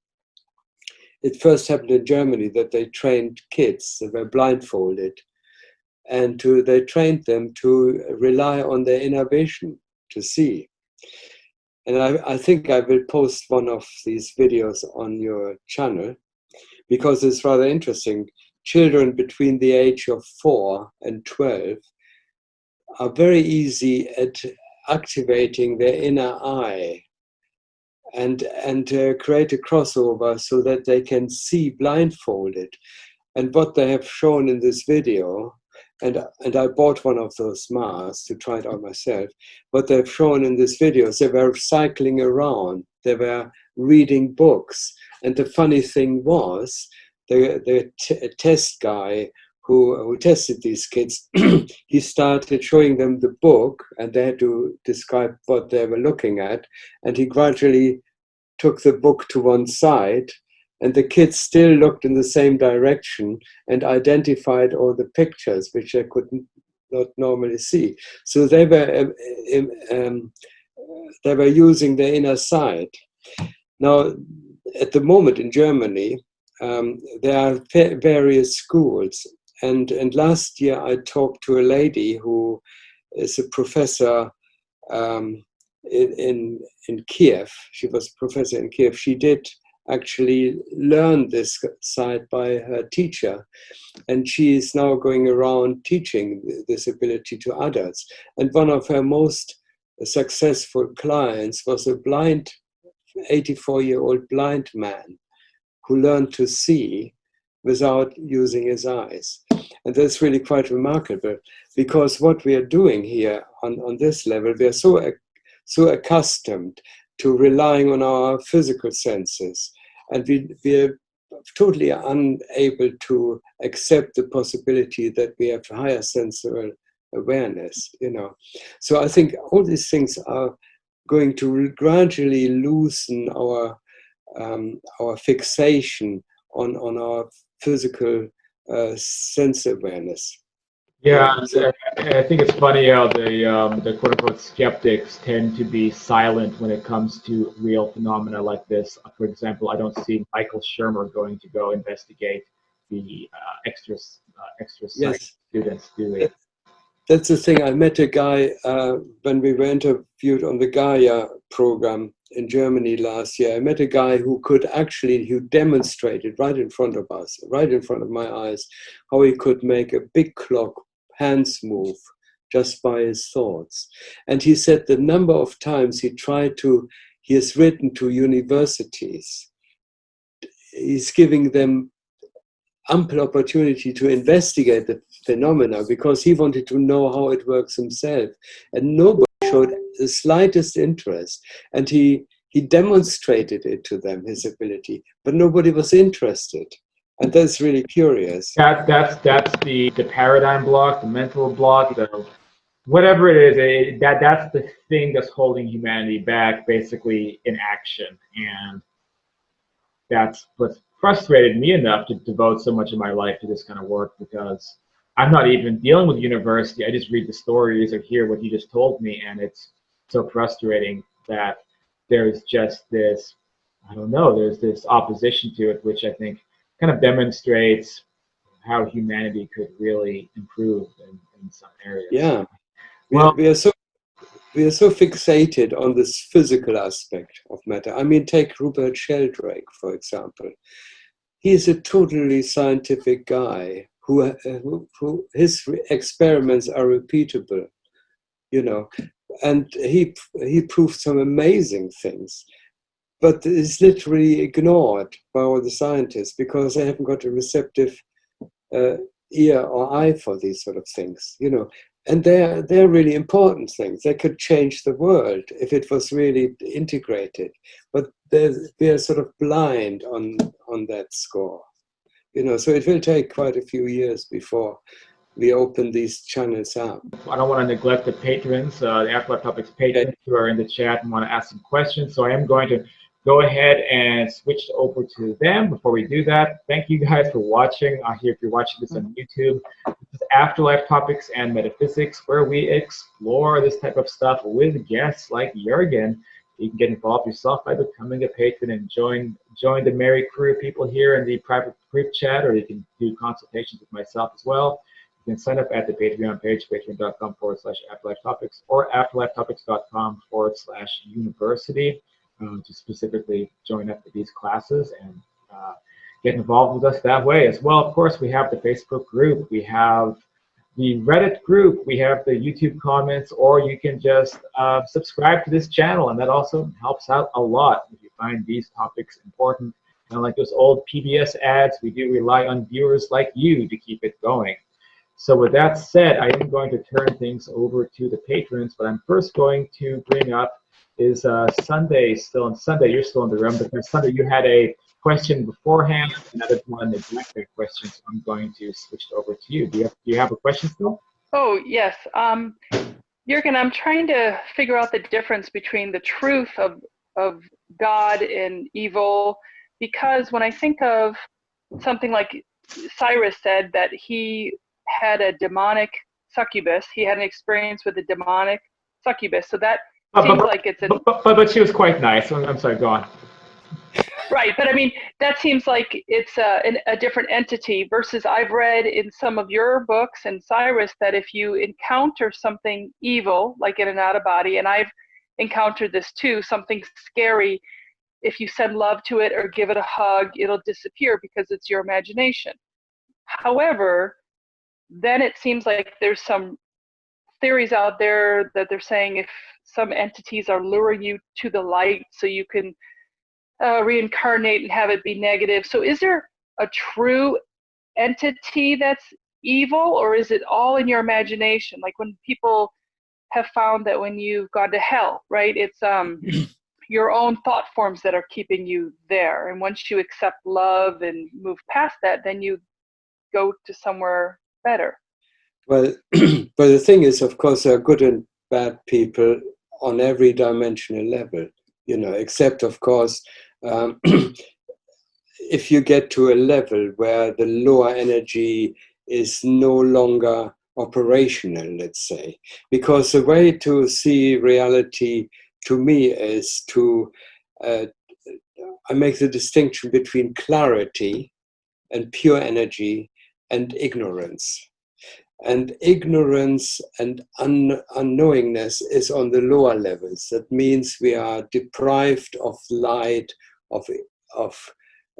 It first happened in Germany that they trained kids that were blindfolded, and they trained them to rely on their inner vision to see. And I think I will post one of these videos on your channel because it's rather interesting. Children between the age of 4 and 12 are very easy at activating their inner eye and create a crossover so that they can see blindfolded. And what they have shown in this video, and I bought one of those masks to try it out myself, what they've shown in this video is they were cycling around, they were reading books. And the funny thing was, the test guy who tested these kids, he started showing them the book and they had to describe what they were looking at. And he gradually took the book to one side and the kids still looked in the same direction and identified all the pictures, which they could not normally see. So they were using their inner sight. Now, at the moment in Germany, there are various schools. And last year I talked to a lady who is a professor in Kiev. She was a professor in Kiev. She did actually learn this side by her teacher. And she is now going around teaching this ability to others. And one of her most successful clients was a blind, 84-year-old blind man who learned to see without using his eyes. And that's really quite remarkable, because what we are doing here on this level, we are so accustomed to relying on our physical senses, and we are totally unable to accept the possibility that we have higher sensory awareness, you know. So I think all these things are going to gradually loosen our fixation on our physical sense awareness. Yeah, So I think it's funny how the quote unquote skeptics tend to be silent when it comes to real phenomena like this. For example, I don't see Michael Shermer going to go investigate the extra sight yes, students, do we? that's the thing. I met a guy when we were interviewed on the Gaia program in Germany last year. I met a guy who demonstrated right in front of us, right in front of my eyes, how he could make a big clock hands move just by his thoughts. And he said the number of times he has written to universities, he's giving them ample opportunity to investigate the phenomena, because he wanted to know how it works himself. And nobody showed the slightest interest. And he demonstrated it to them, his ability, but nobody was interested. And that's really curious. That's the paradigm block, the mental block, the whatever it is. That's the thing that's holding humanity back, basically in action. And that's what's frustrated me enough to devote so much of my life to this kind of work, because I'm not even dealing with university. I just read the stories or hear what you just told me, and it's so frustrating that there's just this, I don't know, there's this opposition to it, which I think kind of demonstrates how humanity could really improve in some areas. Yeah, Well, we are so fixated on this physical aspect of matter. I mean, take Rupert Sheldrake, for example. He is a totally scientific guy who his experiments are repeatable, you know, and he proved some amazing things, but is literally ignored by all the scientists because they haven't got a receptive uh, ear or eye for these sort of things, you know. And they're really important things. They could change the world if it was really integrated. But they're sort of blind on that score, you know. So it will take quite a few years before we open these channels up. I don't want to neglect the patrons, the Afterlife Topics Okay. patrons who are in the chat and want to ask some questions. So I am going to go ahead and switch over to them. Before we do that, thank you guys for watching. Here, if you're watching this on YouTube, this is Afterlife Topics and Metaphysics, where we explore this type of stuff with guests like Jurgen. You can get involved yourself by becoming a patron and join the merry crew of people here in the private group chat, or you can do consultations with myself as well. You can sign up at the Patreon page, patreon.com/afterlifetopics, or afterlifetopics.com/university to specifically join up with these classes and get involved with us that way as well. Of course, we have the Facebook group, we have the Reddit group, we have the YouTube comments, or you can just subscribe to this channel, and that also helps out a lot if you find these topics important. And like those old PBS ads, we do rely on viewers like you to keep it going. So with that said, I am going to turn things over to the patrons, but I'm first going to bring up is Sunday still, and Sunday, you're still in the room, because Sunday, you had a question beforehand, and I didn't want to neglect that question, so I'm going to switch it over to you. Do you have a question still? Oh, yes. Jurgen, I'm trying to figure out the difference between the truth of God and evil, because when I think of something like Cyrus said that he had a demonic succubus, he had an experience with a demonic succubus, so that seems like it's an but she was quite nice. I'm sorry, go on. right, but I mean that seems like it's a different entity versus I've read in some of your books and Cyrus that if you encounter something evil, like in an out of body, and I've encountered this too, something scary, if you send love to it or give it a hug, it'll disappear because it's your imagination. However, then it seems like there's some theories out there that they're saying if some entities are luring you to the light so you can reincarnate and have it be negative. So is there a true entity that's evil, or is it all in your imagination? Like when people have found that when you've gone to hell, right, it's your own thought forms that are keeping you there. And once you accept love and move past that, then you go to somewhere better. Well, but the thing is, of course, there are good and bad people on every dimensional level, you know, except, of course, if you get to a level where the lower energy is no longer operational, let's say. Because the way to see reality to me is to, I make the distinction between clarity and pure energy and ignorance. And ignorance and unknowingness is on the lower levels. That means we are deprived of light, of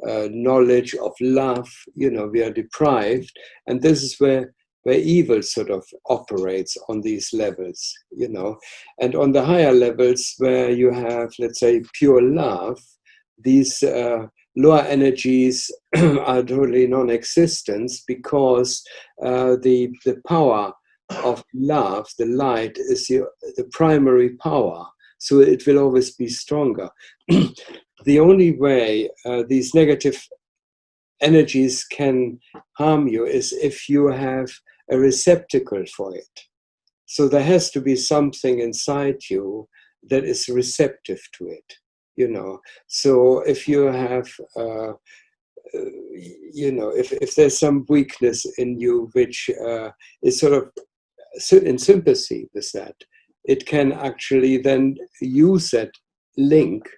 knowledge, of love. You know, we are deprived, and this is where evil sort of operates on these levels. You know, and on the higher levels where you have, let's say, pure love, these lower energies are totally non-existent because the power of love, the light, is the primary power. So it will always be stronger. The only way these negative energies can harm you is if you have a receptacle for it. So there has to be something inside you that is receptive to it. You know, so if you have, you know, if there's some weakness in you which is sort of in sympathy with that, it can actually then use that link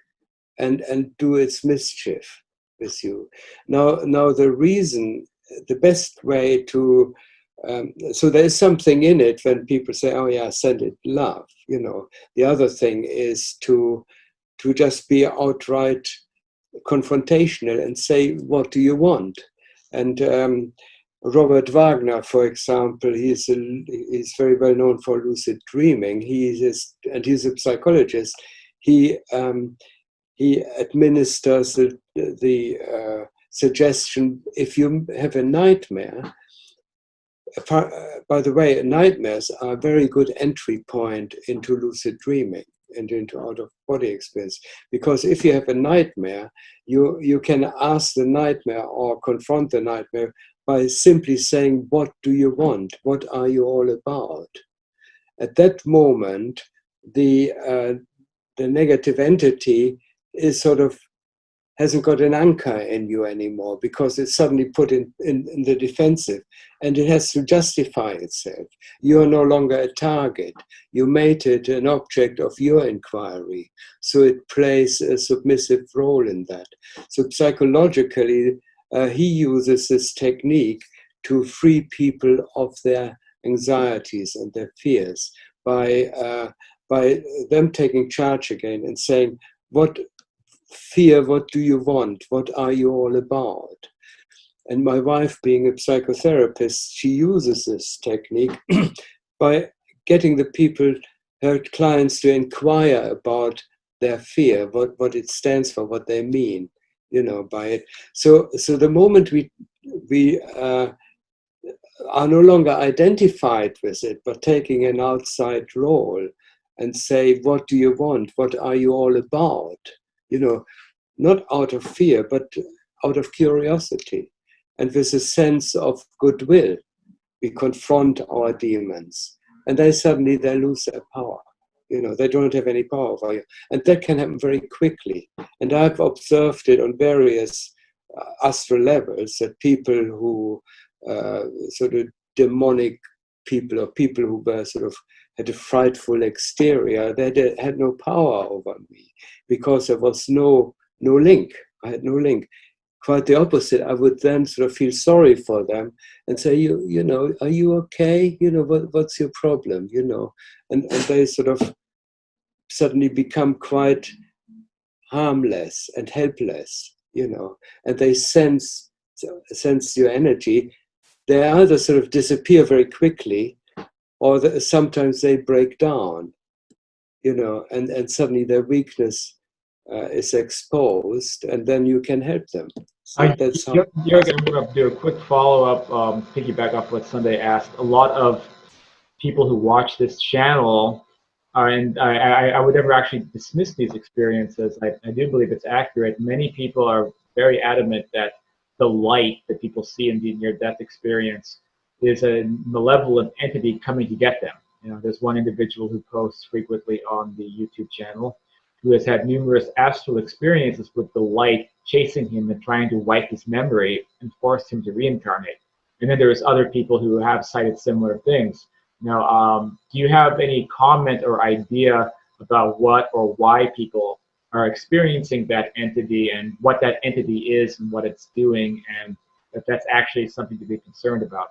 and do its mischief with you. Now the reason, the best way to, so there's something in it when people say, oh yeah, send it love, you know. The other thing is to just be outright confrontational and say, what do you want? And Robert Wagner, for example, he's very well known for lucid dreaming. He's a psychologist. He administers the suggestion, if you have a nightmare, by the way, nightmares are a very good entry point into lucid dreaming and into out-of-body experience. Because if you have a nightmare, you can ask the nightmare or confront the nightmare by simply saying, what do you want? What are you all about? At that moment, the negative entity is sort of hasn't got an anchor in you anymore because it's suddenly put in the defensive, and it has to justify itself. You are no longer a target. You made it an object of your inquiry. So it plays a submissive role in that. So psychologically, he uses this technique to free people of their anxieties and their fears by them taking charge again and saying, what fear, what do you want? What are you all about? And my wife, being a psychotherapist, she uses this technique by getting the people, her clients, to inquire about their fear, what it stands for, what they mean, you know, by it. So the moment we are no longer identified with it, but taking an outside role and say, what do you want? What are you all about? You know, not out of fear, but out of curiosity. And with a sense of goodwill, we confront our demons. And they lose their power. You know, they don't have any power over you. And that can happen very quickly. And I've observed it on various astral levels, that people who sort of demonic people, or people who were sort of had a frightful exterior. They had no power over me because there was no link. I had no link. Quite the opposite. I would then sort of feel sorry for them and say, you know, are you okay? You know, what's your problem? You know, and they sort of suddenly become quite harmless and helpless, you know, and they sense your energy. They either sort of disappear very quickly, or sometimes they break down, you know, and suddenly their weakness is exposed, and then you can help them. So that's how. Jurgen, I'm going to do a quick follow-up, piggyback off what Sunday asked. A lot of people who watch this channel and I would never actually dismiss these experiences. I do believe it's accurate. Many people are very adamant that the light that people see in the near-death experience is a malevolent entity coming to get them. You know, there's one individual who posts frequently on the YouTube channel who has had numerous astral experiences with the light chasing him and trying to wipe his memory and force him to reincarnate. And then there's other people who have cited similar things. Now, do you have any comment or idea about what or why people are experiencing that entity and what that entity is and what it's doing, and if that's actually something to be concerned about?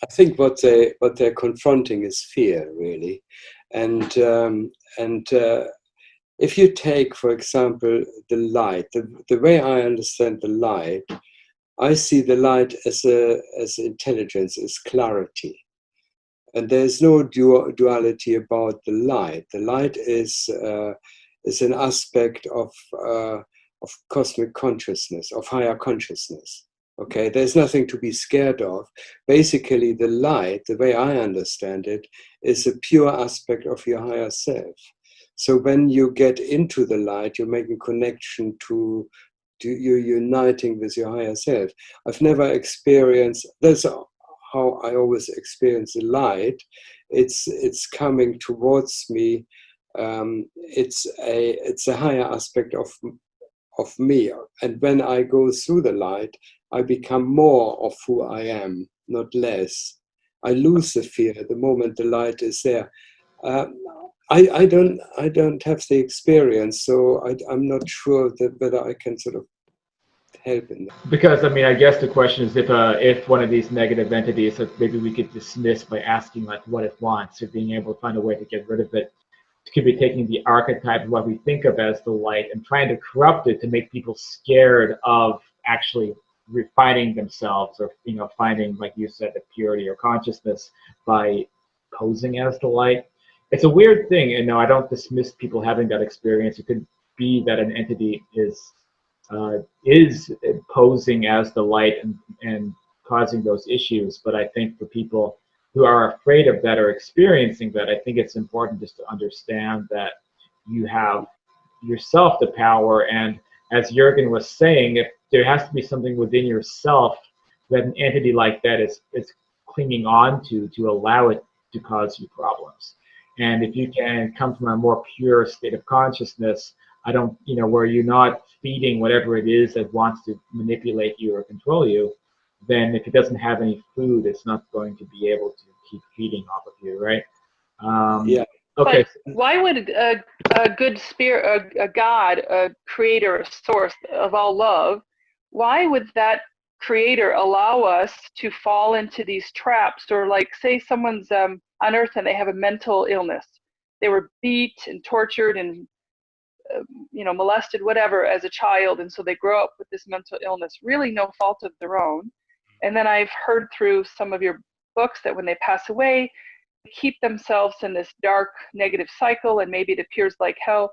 I think what they're confronting is fear, really, and if you take, for example, the light, the way I understand the light, I see the light as intelligence, as clarity. And there's no duality about the light. The light is an aspect of cosmic consciousness, of higher consciousness. Okay, there's nothing to be scared of. Basically, the light, the way I understand it, is a pure aspect of your higher self. So when you get into the light, you're making connection to you're uniting with your higher self. I've never experienced. That's how I always experience the light. It's coming towards me. It's a higher aspect of me. And when I go through the light, I become more of who I am, not less. I lose the fear the moment the light is there. I don't have the experience, so I'm not sure that whether I can sort of help in that. Because I mean, I guess the question is if one of these negative entities that maybe we could dismiss by asking like what it wants, or being able to find a way to get rid of it, could be taking the archetype of what we think of as the light and trying to corrupt it to make people scared of actually refining themselves, or finding, like you said, the purity or consciousness by posing as the light. It's a weird thing, and no, I don't dismiss people having that experience. It could be that an entity is posing as the light and causing those issues. But I think for people who are afraid of that or experiencing that, I think it's important just to understand that you have yourself the power. And as Jurgen was saying, if there has to be something within yourself that an entity like that is clinging on to allow it to cause you problems. And if you can come from a more pure state of consciousness, where you're not feeding whatever it is that wants to manipulate you or control you, then if it doesn't have any food, it's not going to be able to keep feeding off of you, right? Yeah. Okay. But why would a good spirit, a God, a creator, a source of all love, why would that creator allow us to fall into these traps? Or like, say someone's on Earth and they have a mental illness. They were beat and tortured and molested, whatever, as a child, and so they grow up with this mental illness, really no fault of their own. And then I've heard through some of your books that when they pass away, they keep themselves in this dark, negative cycle, and maybe it appears like hell.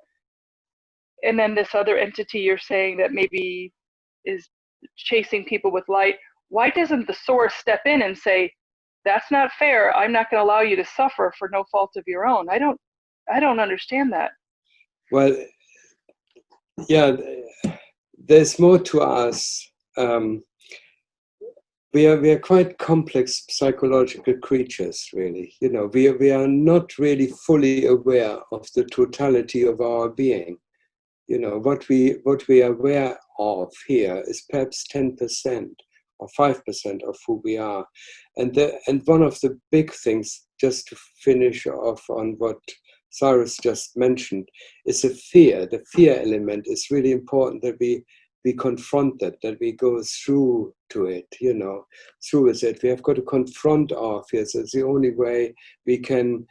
And then this other entity you're saying that maybe is chasing people with light. Why doesn't the source step in and say, that's not fair, I'm not going to allow you to suffer for no fault of your own? I don't understand that. Well, yeah, there's more to us. We are quite complex psychological creatures, really. We are not really fully aware of the totality of our being. What we are aware of here is perhaps 10% or 5% of who we are. And one of the big things just to finish off on what Cyrus just mentioned, is a fear. The fear element is really important, that we confront it, that we go through to it, through with it. We have got to confront our fears. It's the only way we can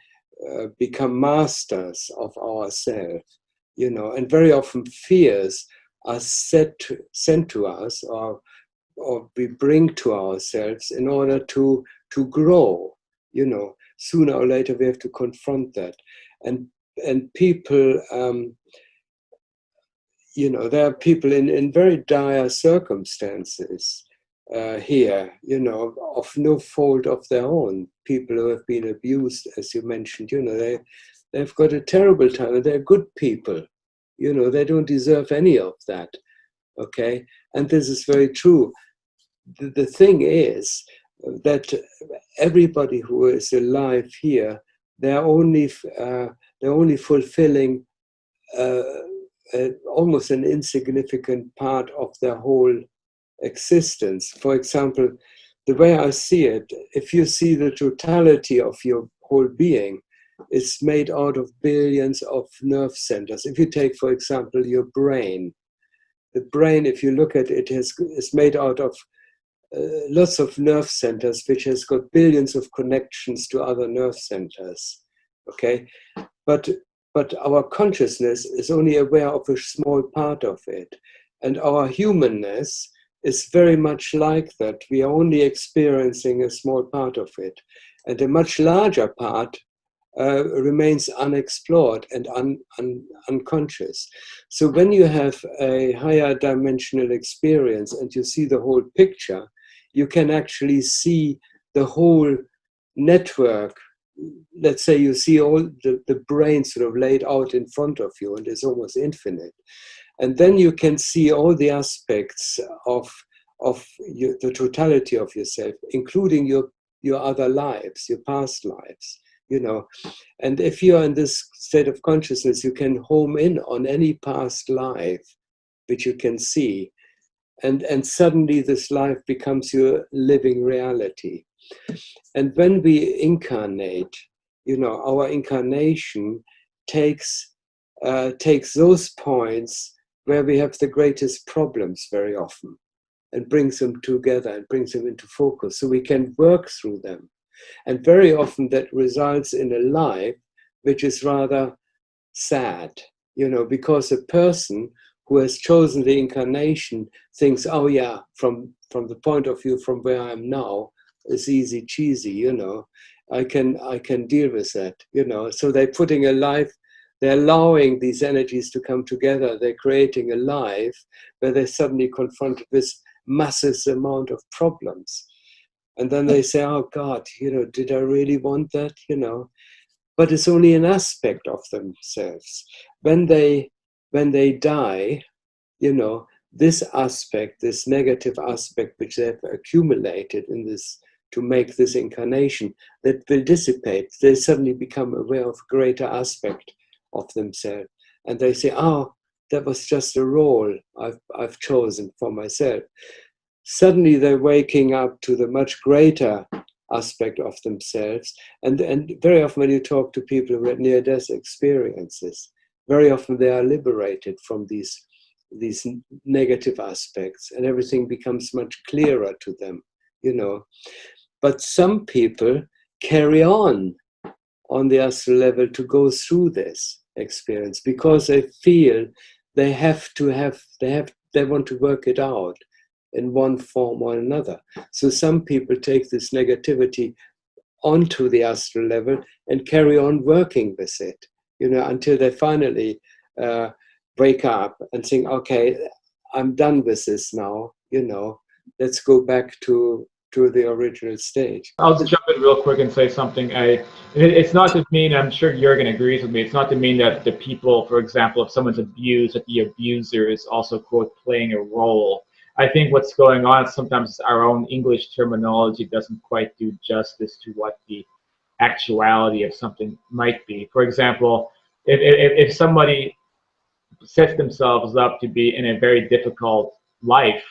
become masters of ourselves, and very often fears are sent to us, or we bring to ourselves in order to grow. Sooner or later we have to confront that. And people, there are people in very dire circumstances here, of no fault of their own. People who have been abused, as you mentioned, they've got a terrible time, and they're good people. They don't deserve any of that. Okay, and this is very true. The thing is that everybody who is alive here, they're only fulfilling almost an insignificant part of their whole existence. For example, the way I see it, if you see the totality of your whole being, it's made out of billions of nerve centers. If you take, for example, your brain, the brain, if you look at it, is made out of lots of nerve centers, which has got billions of connections to other nerve centers. Okay, but our consciousness is only aware of a small part of it, and our humanness is very much like that. We are only experiencing a small part of it, and a much larger part remains unexplored and unconscious. So when you have a higher dimensional experience and you see the whole picture, you can actually see the whole network. Let's say you see all the brain sort of laid out in front of you, and it's almost infinite. And then you can see all the aspects of the totality of yourself, including your other lives, your past lives. And if you're in this state of consciousness, you can home in on any past life which you can see, and suddenly this life becomes your living reality. And when we incarnate, our incarnation takes those points where we have the greatest problems very often, and brings them together and brings them into focus so we can work through them. And very often that results in a life which is rather sad, because a person who has chosen the incarnation thinks, oh yeah, from the point of view from where I am now, it's easy cheesy, I can deal with that, So they're putting a life, they're allowing these energies to come together. They're creating a life where they're suddenly confronted with massive amount of problems. And then they say, oh God, did I really want that? But it's only an aspect of themselves. When they die, this aspect, this negative aspect which they've accumulated in this to make this incarnation, that will dissipate. They suddenly become aware of a greater aspect of themselves. And they say, oh, that was just a role I've chosen for myself. Suddenly they're waking up to the much greater aspect of themselves. And very often when you talk to people who had near-death experiences, very often they are liberated from these negative aspects, and everything becomes much clearer to them, But some people carry on the astral level to go through this experience because they feel they want to work it out in one form or another. So some people take this negativity onto the astral level and carry on working with it, until they finally wake up and think, okay, I'm done with this now, let's go back to the original stage. I'll just jump in real quick and say something. It's not to mean, I'm sure Jurgen agrees with me, it's not to mean that the people, for example, if someone's abused, that the abuser is also, quote, playing a role. I think what's going on sometimes our own English terminology doesn't quite do justice to what the actuality of something might be. For example, if somebody sets themselves up to be in a very difficult life,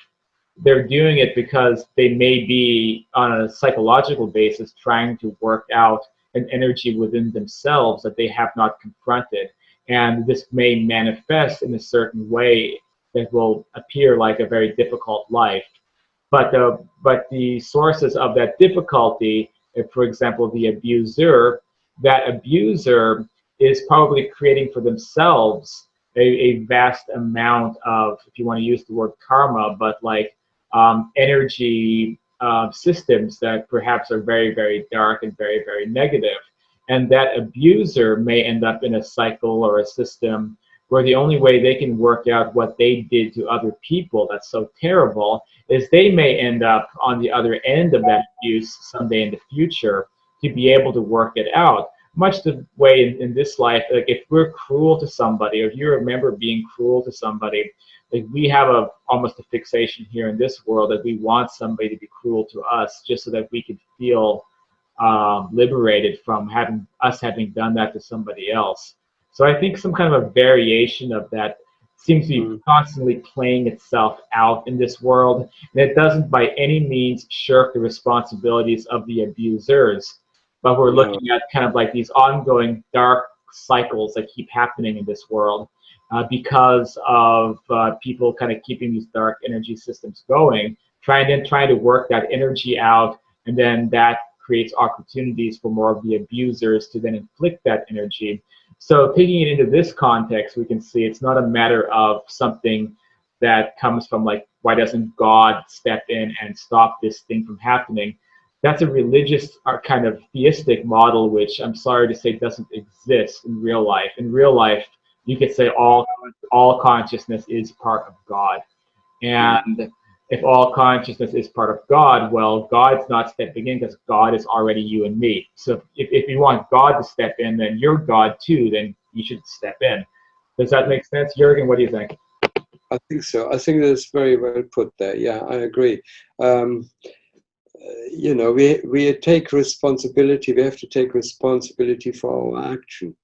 they're doing it because they may be on a psychological basis trying to work out an energy within themselves that they have not confronted. And this may manifest in a certain way that will appear like a very difficult life. But the sources of that difficulty, if, for example, the abuser, that abuser is probably creating for themselves a vast amount of, if you want to use the word karma, but like energy systems that perhaps are very, very dark and very, very negative. And that abuser may end up in a cycle or a system where the only way they can work out what they did to other people that's so terrible is they may end up on the other end of that abuse someday in the future to be able to work it out. Much the way in this life, like if we're cruel to somebody, or if you remember being cruel to somebody, like we have almost a fixation here in this world that we want somebody to be cruel to us just so that we can feel liberated from having done that to somebody else. So I think some kind of a variation of that seems to be constantly playing itself out in this world, and it doesn't by any means shirk the responsibilities of the abusers, but we're looking at kind of like these ongoing dark cycles that keep happening in this world because of people kind of keeping these dark energy systems going, trying to work that energy out, and then that creates opportunities for more of the abusers to then inflict that energy. So taking it into this context, we can see it's not a matter of something that comes from like, why doesn't God step in and stop this thing from happening? That's a religious kind of theistic model, which I'm sorry to say doesn't exist in real life. In real life, you could say all consciousness is part of God. And if all consciousness is part of God, well, God's not stepping in because God is already you and me. So if you want God to step in, then you're God too, then you should step in. Does that make sense? Jurgen, what do you think? I think so. I think that's very well put there. Yeah, I agree. We take responsibility. We have to take responsibility for our action.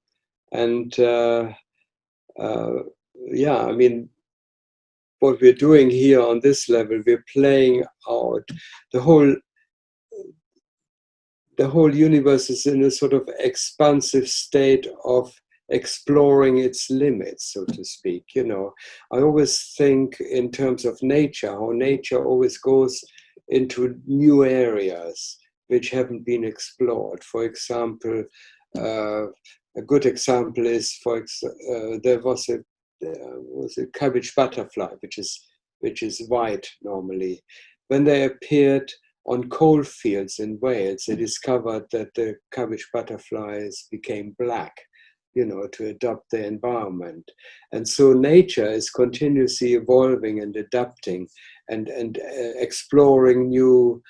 And I mean, what we're doing here on this level, we're playing out the whole universe is in a sort of expansive state of exploring its limits, so to speak. I always think in terms of nature, how nature always goes into new areas which haven't been explored. For example, a good example is there was a cabbage butterfly, which is white normally. When they appeared on coal fields in Wales, they discovered that the cabbage butterflies became black, to adapt the environment. And so nature is continuously evolving and adapting and exploring new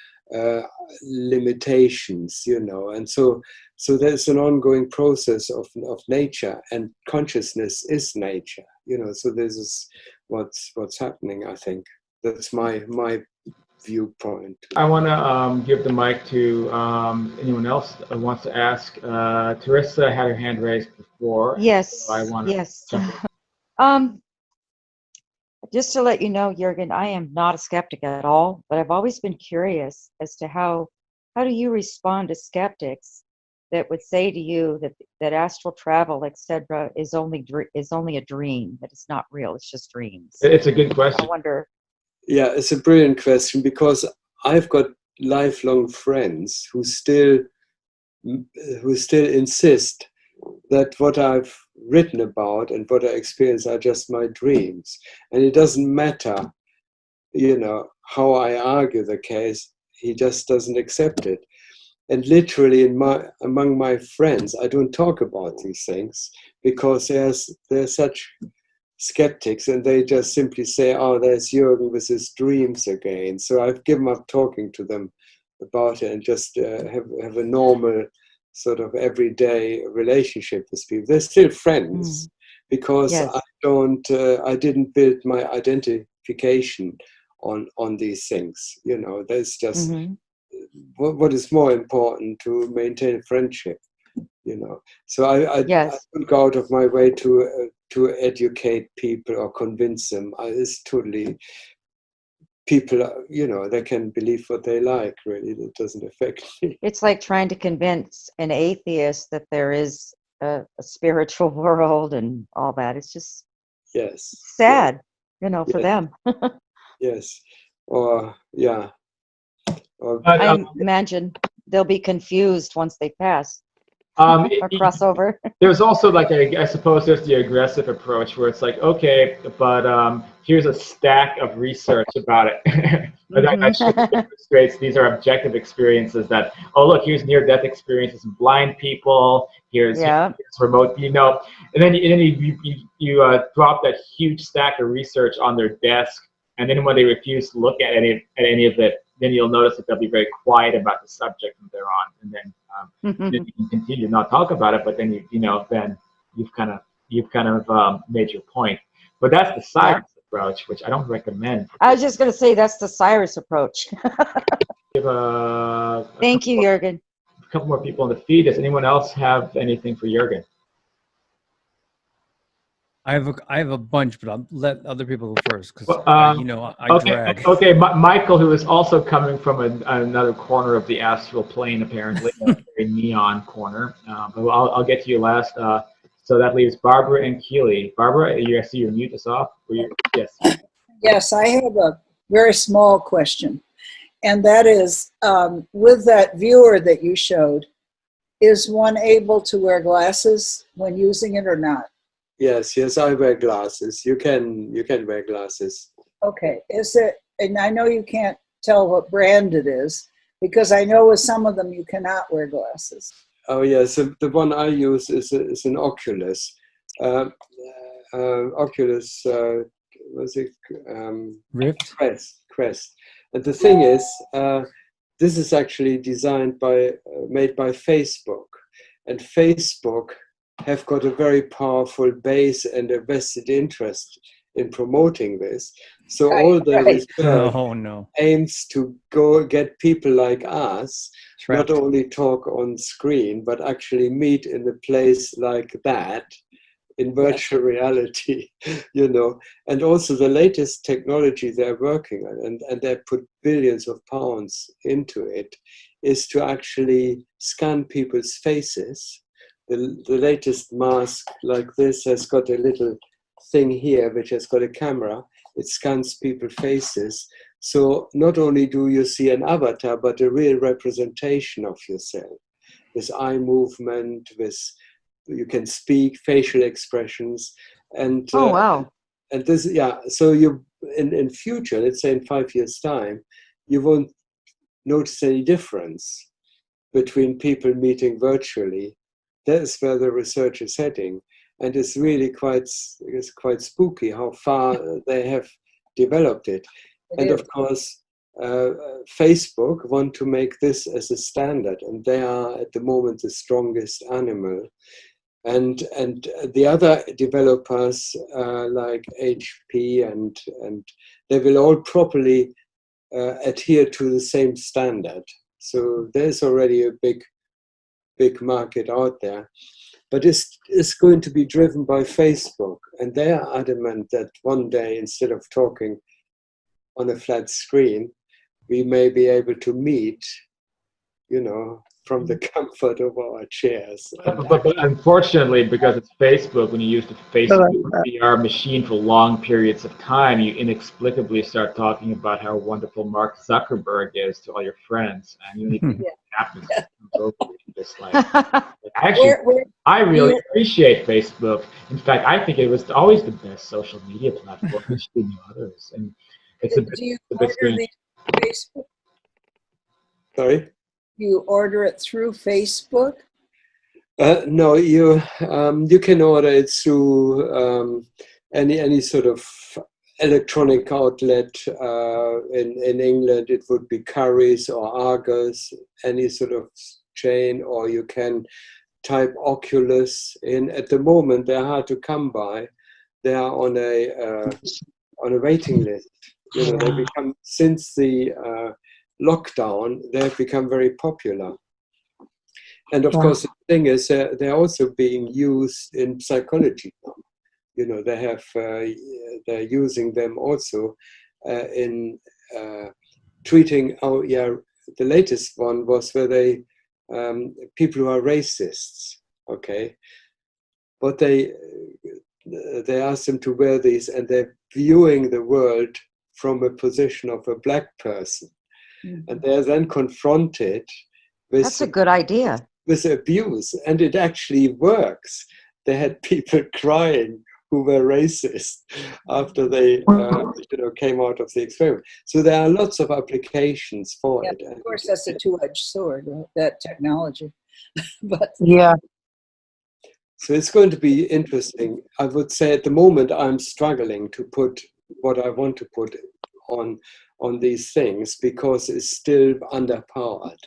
limitations, and so there's an ongoing process of nature, and consciousness is nature, so this is what's happening. I think that's my viewpoint. I want to give the mic to anyone else that wants to ask. Teresa had her hand raised before. Yes, So I want yes. to Just to let you know, Jurgen, I am not a skeptic at all, but I've always been curious as to how do you respond to skeptics that would say to you that astral travel, etc., is only a dream, that it's not real, it's just dreams. It's a good question. I wonder. Yeah, it's a brilliant question, because I've got lifelong friends who still insist that what I've written about and what I experience are just my dreams. And it doesn't matter, how I argue the case, he just doesn't accept it. And literally among my friends, I don't talk about these things because they're such skeptics, and they just simply say, oh, there's Jurgen with his dreams again. So I've given up talking to them about it and just have a normal sort of everyday relationship with people. They're still friends because Yes. I didn't build my identification on these things. There's just what is more important to maintain friendship. So I don't go out of my way to educate people or convince them. It's totally people, they can believe what they like, really. That doesn't affect me. It's like trying to convince an atheist that there is a spiritual world and all that. It's just Yes. sad, for Yes. them. Yes. Or, yeah. Or, But, I imagine they'll be confused once they pass or crossover. There's also like I suppose there's the aggressive approach where it's like, okay, but here's a stack of research about it. That demonstrates these are objective experiences that, oh look, here's near-death experiences in blind people, here's remote, and then you drop that huge stack of research on their desk, and then when they refuse to look at any of it, then you'll notice that they'll be very quiet about the subject that they're on, and then then you can continue to not talk about it, but then then you've kind of made your point. But that's the Cyrus approach, which I don't recommend. I was just going to say that's the Cyrus approach. Thank you, Jurgen. A couple more people in the feed. Does anyone else have anything for Jurgen? I have a bunch, but I'll let other people go first because I drag. Okay, Michael, who is also coming from another corner of the astral plane, apparently, a very neon corner. But I'll get to you last. So that leaves Barbara and Keely. Barbara, I see you're mute us off. Yes. Yes, I have a very small question, and that is, with that viewer that you showed, is one able to wear glasses when using it or not? Yes, I wear glasses. You can wear glasses. Okay, is it? And I know you can't tell what brand it is, because I know with some of them you cannot wear glasses. Oh yeah, so the one I use is an Oculus. Oculus, was it? Rift? Quest. And the thing is, this is actually made by Facebook, and Facebook have got a very powerful base and a vested interest in promoting this. So all the research aims to go get people like us, not only talk on screen, but actually meet in a place like that in virtual reality, and also the latest technology they're working on, and they put billions of pounds into it, is to actually scan people's faces. The latest mask like this has got a little thing here which has got a camera. It scans people's faces. So not only do you see an avatar, but a real representation of yourself. With eye movement, you can speak, facial expressions. And oh, wow. And this, so you, in future, let's say in 5 years' time, you won't notice any difference between people meeting virtually. That's where the research is heading, and it's really quite spooky how far they have developed it. And of course, Facebook want to make this as a standard, and they are at the moment the strongest animal. And the other developers like HP and they will all properly adhere to the same standard. So there's already a big market out there, but it's going to be driven by Facebook, and they are adamant that one day, instead of talking on a flat screen, we may be able to meet, from the comfort of our chairs. But unfortunately, because it's Facebook, when you use the Facebook VR machine for long periods of time, you inexplicably start talking about how wonderful Mark Zuckerberg is to all your friends, and you need to know what happens. Just like, actually, I really appreciate Facebook. In fact, I think it was always the best social media platform. There should be no others, and it's Do you order the Facebook? Sorry? You order it through Facebook? No, you can order it through any sort of electronic outlet. In England, it would be Currys or Argos, any sort of chain, or you can type Oculus in. At the moment, they're hard to come by. They are on a waiting list. They become, since the lockdown, they have become very popular. And of course, the thing is, they're also being used in psychology now. They're using them also in treating, the latest one was where they, people who are racists, okay, but they ask them to wear these, and they're viewing the world from a position of a black person. And they're then confronted with, That's a good idea. with abuse, and it actually works. They had people crying who were racist after they came out of the experiment. So there are lots of applications for it. Of course, that's a two-edged sword, that technology. But yeah. So it's going to be interesting. I would say at the moment I'm struggling to put what I want to put on these things because it's still underpowered.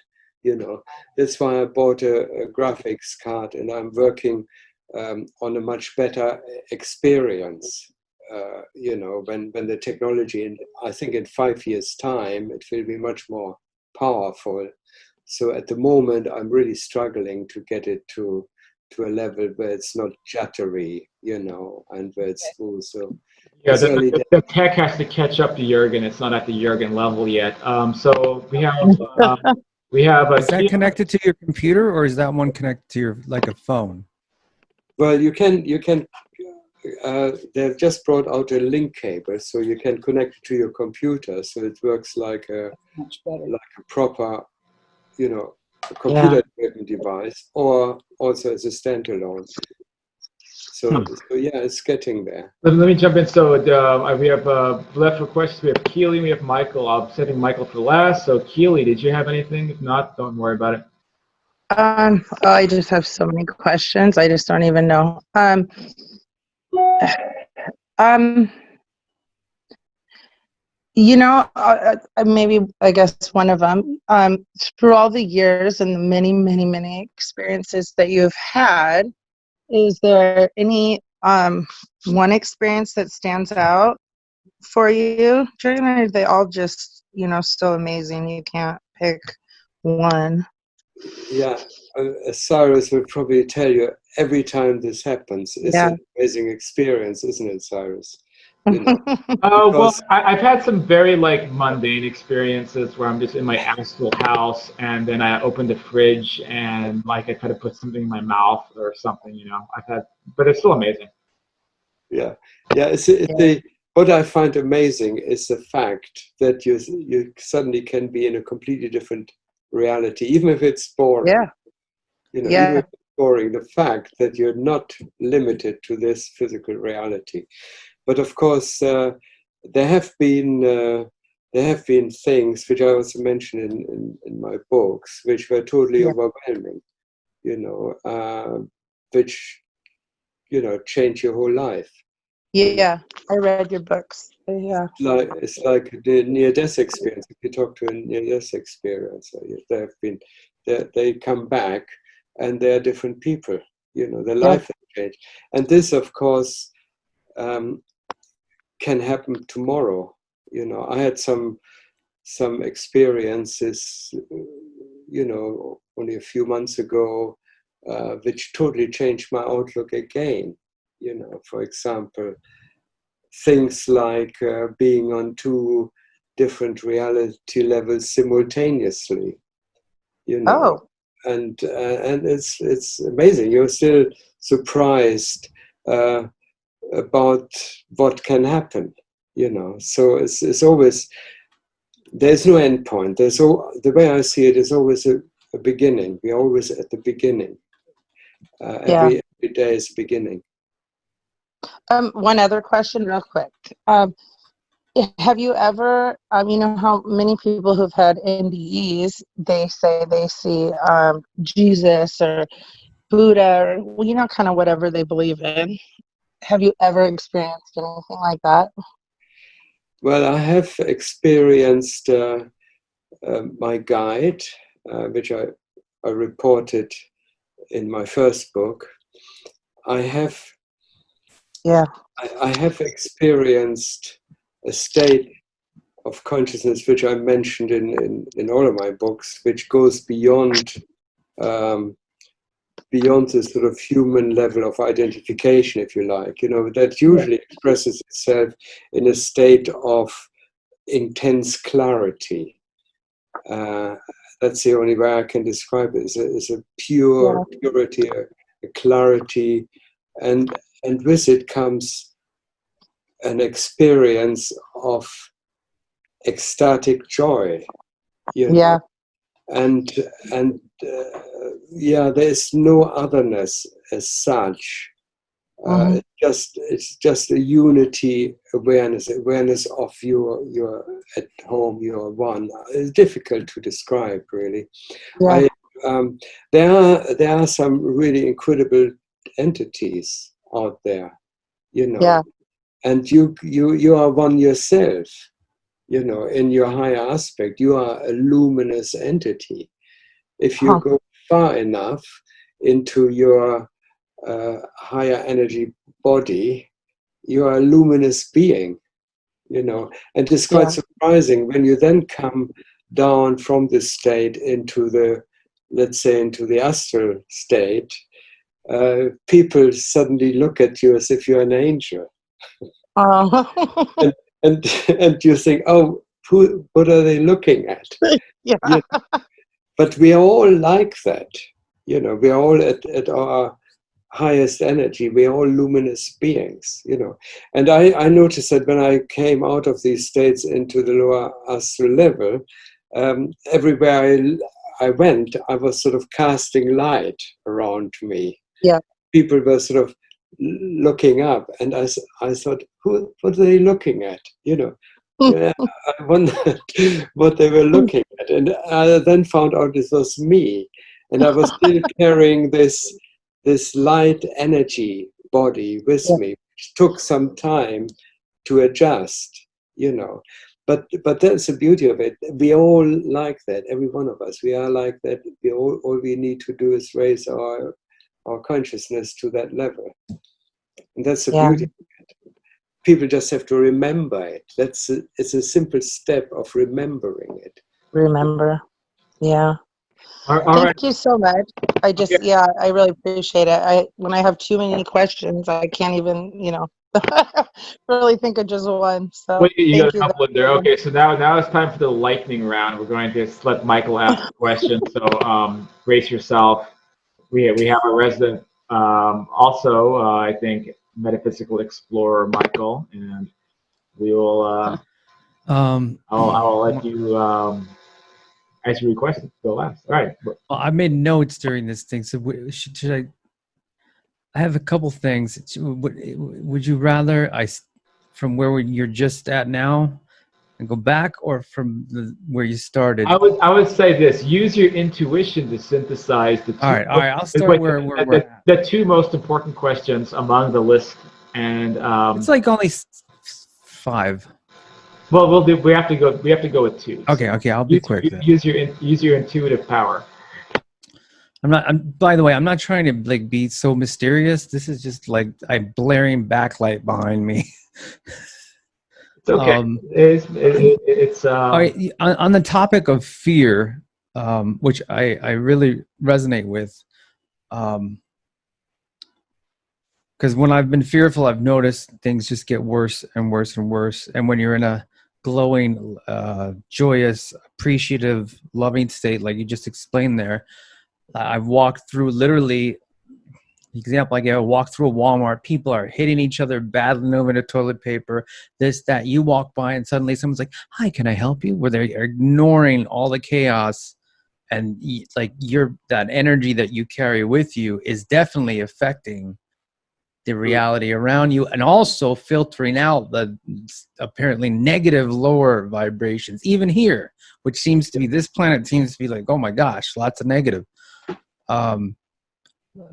That's why I bought a graphics card, and I'm working on a much better experience. When the technology, and I think in 5 years' time, it will be much more powerful. So at the moment, I'm really struggling to get it to a level where it's not jittery, and where it's smooth. So yeah, the tech has to catch up to Jurgen. It's not at the Jurgen level yet. So we have Is that connected to your computer, or is that one connected to your like a phone? Well, you can. They've just brought out a link cable, so you can connect it to your computer. So it works like a proper, a computer-driven device, or also as a standalone. So yeah, it's getting there. Let me jump in. So we have left for questions. We have Keely, we have Michael. I'm setting Michael for last. So Keely, did you have anything? If not, don't worry about it. I just have so many questions. I just don't even know. Maybe I guess one of them. Through all the years and the many, many, many experiences that you've had, is there any one experience that stands out for you, Jurgen, or are they all just still amazing? You can't pick one. Yeah, Cyrus will probably tell you every time this happens, it's an amazing experience, isn't it, Cyrus? Well, I've had some very mundane experiences where I'm just in my astral house, and then I open the fridge and I try to put something in my mouth or something. But it's still amazing. Yeah. What I find amazing is the fact that you suddenly can be in a completely different reality, even if it's boring. Even if it's boring, the fact that you're not limited to this physical reality. But of course, there have been things which I also mentioned in my books, which were totally overwhelming. Which change your whole life. Yeah, I read your books. Yeah. It's like the near-death experience. If you talk to a near-death experience, they come back and they're different people. Their life has changed. And this, of course, can happen tomorrow. I had some experiences, only a few months ago, which totally changed my outlook again. For example, things like being on two different reality levels simultaneously. And it's amazing. You're still surprised about what can happen. So it's always, there's no end point. The way I see it is always a beginning. We're always at the beginning. Every day is a beginning. One other question real quick. Have you ever, you know how many people who've had NDEs, they say they see Jesus or Buddha or, kind of whatever they believe in. Have you ever experienced anything like that? Well, I have experienced my guide, which I reported in my first book. I have experienced a state of consciousness which I mentioned in all of my books, which goes beyond the sort of human level of identification, if you like. That usually expresses itself in a state of intense clarity. That's the only way I can describe it. It's a pure purity, a clarity, and with it comes an experience of ecstatic joy, you know. And yeah, there's no otherness as such. It's just a unity awareness of you're at home, you're one. It's difficult to describe, really. There are some really incredible entities out there, you know, and you are one yourself, you know, in your higher aspect. You are a luminous entity. If you go far enough into your higher energy body, you are a luminous being, you know. And it's quite surprising when you then come down from this state into the, let's say, into the astral state. People suddenly look at you as if you're an angel. And you think, oh, what are they looking at? You know? But we are all like that, you know. We are all at our highest energy. We are all luminous beings, you know. And I noticed that when I came out of these states into the lower astral level, everywhere I went, I was sort of casting light around me. People were sort of looking up, and I thought, what are they looking at? You know, I wondered what they were looking at, and I then found out it was me, and I was still carrying this light energy body with me, which took some time to adjust, you know. But that's the beauty of it. We all like that. Every one of us, we are like that. All we need to do is raise our consciousness to that level. And that's the beauty of it. People just have to remember it. It's a simple step of remembering it. Remember. Yeah. Thank you so much. I just, I really appreciate it. When I have too many questions, I can't even, you know, really think of just one. So well, you got a couple in there. Okay, so now it's time for the lightning round. We're going to let Michael ask a question. So brace yourself. We have a resident, also I think metaphysical explorer Michael, and we will. I'll let you. As you requested, go last. All right. Well, I made notes during this thing, so should I? I have a couple things. Would you rather from where you're just at now, and go back, or from where you started? I would say this: use your intuition to synthesize the two. All right. I'll start where we're at. The two most important questions among the list, and it's like only 5. Well, we have to go with 2. Okay, I'll be quick. Use your intuitive power. By the way, I'm not trying to like be so mysterious. This is just like I'm blaring backlight behind me. It's okay. It's all right, on the topic of fear, which I really resonate with, because when I've been fearful, I've noticed things just get worse and worse and worse. And when you're in a glowing, joyous, appreciative, loving state, like you just explained there, I've walked through, literally, example I gave, I walked through a Walmart, people are hitting each other, battling over the toilet paper, this, that. You walk by and suddenly someone's like, hi, can I help you? Where they're ignoring all the chaos, and like that energy that you carry with you is definitely affecting the reality around you, and also filtering out the apparently negative lower vibrations, even here, which seems to be, this planet seems to be like, oh my gosh, lots of negative.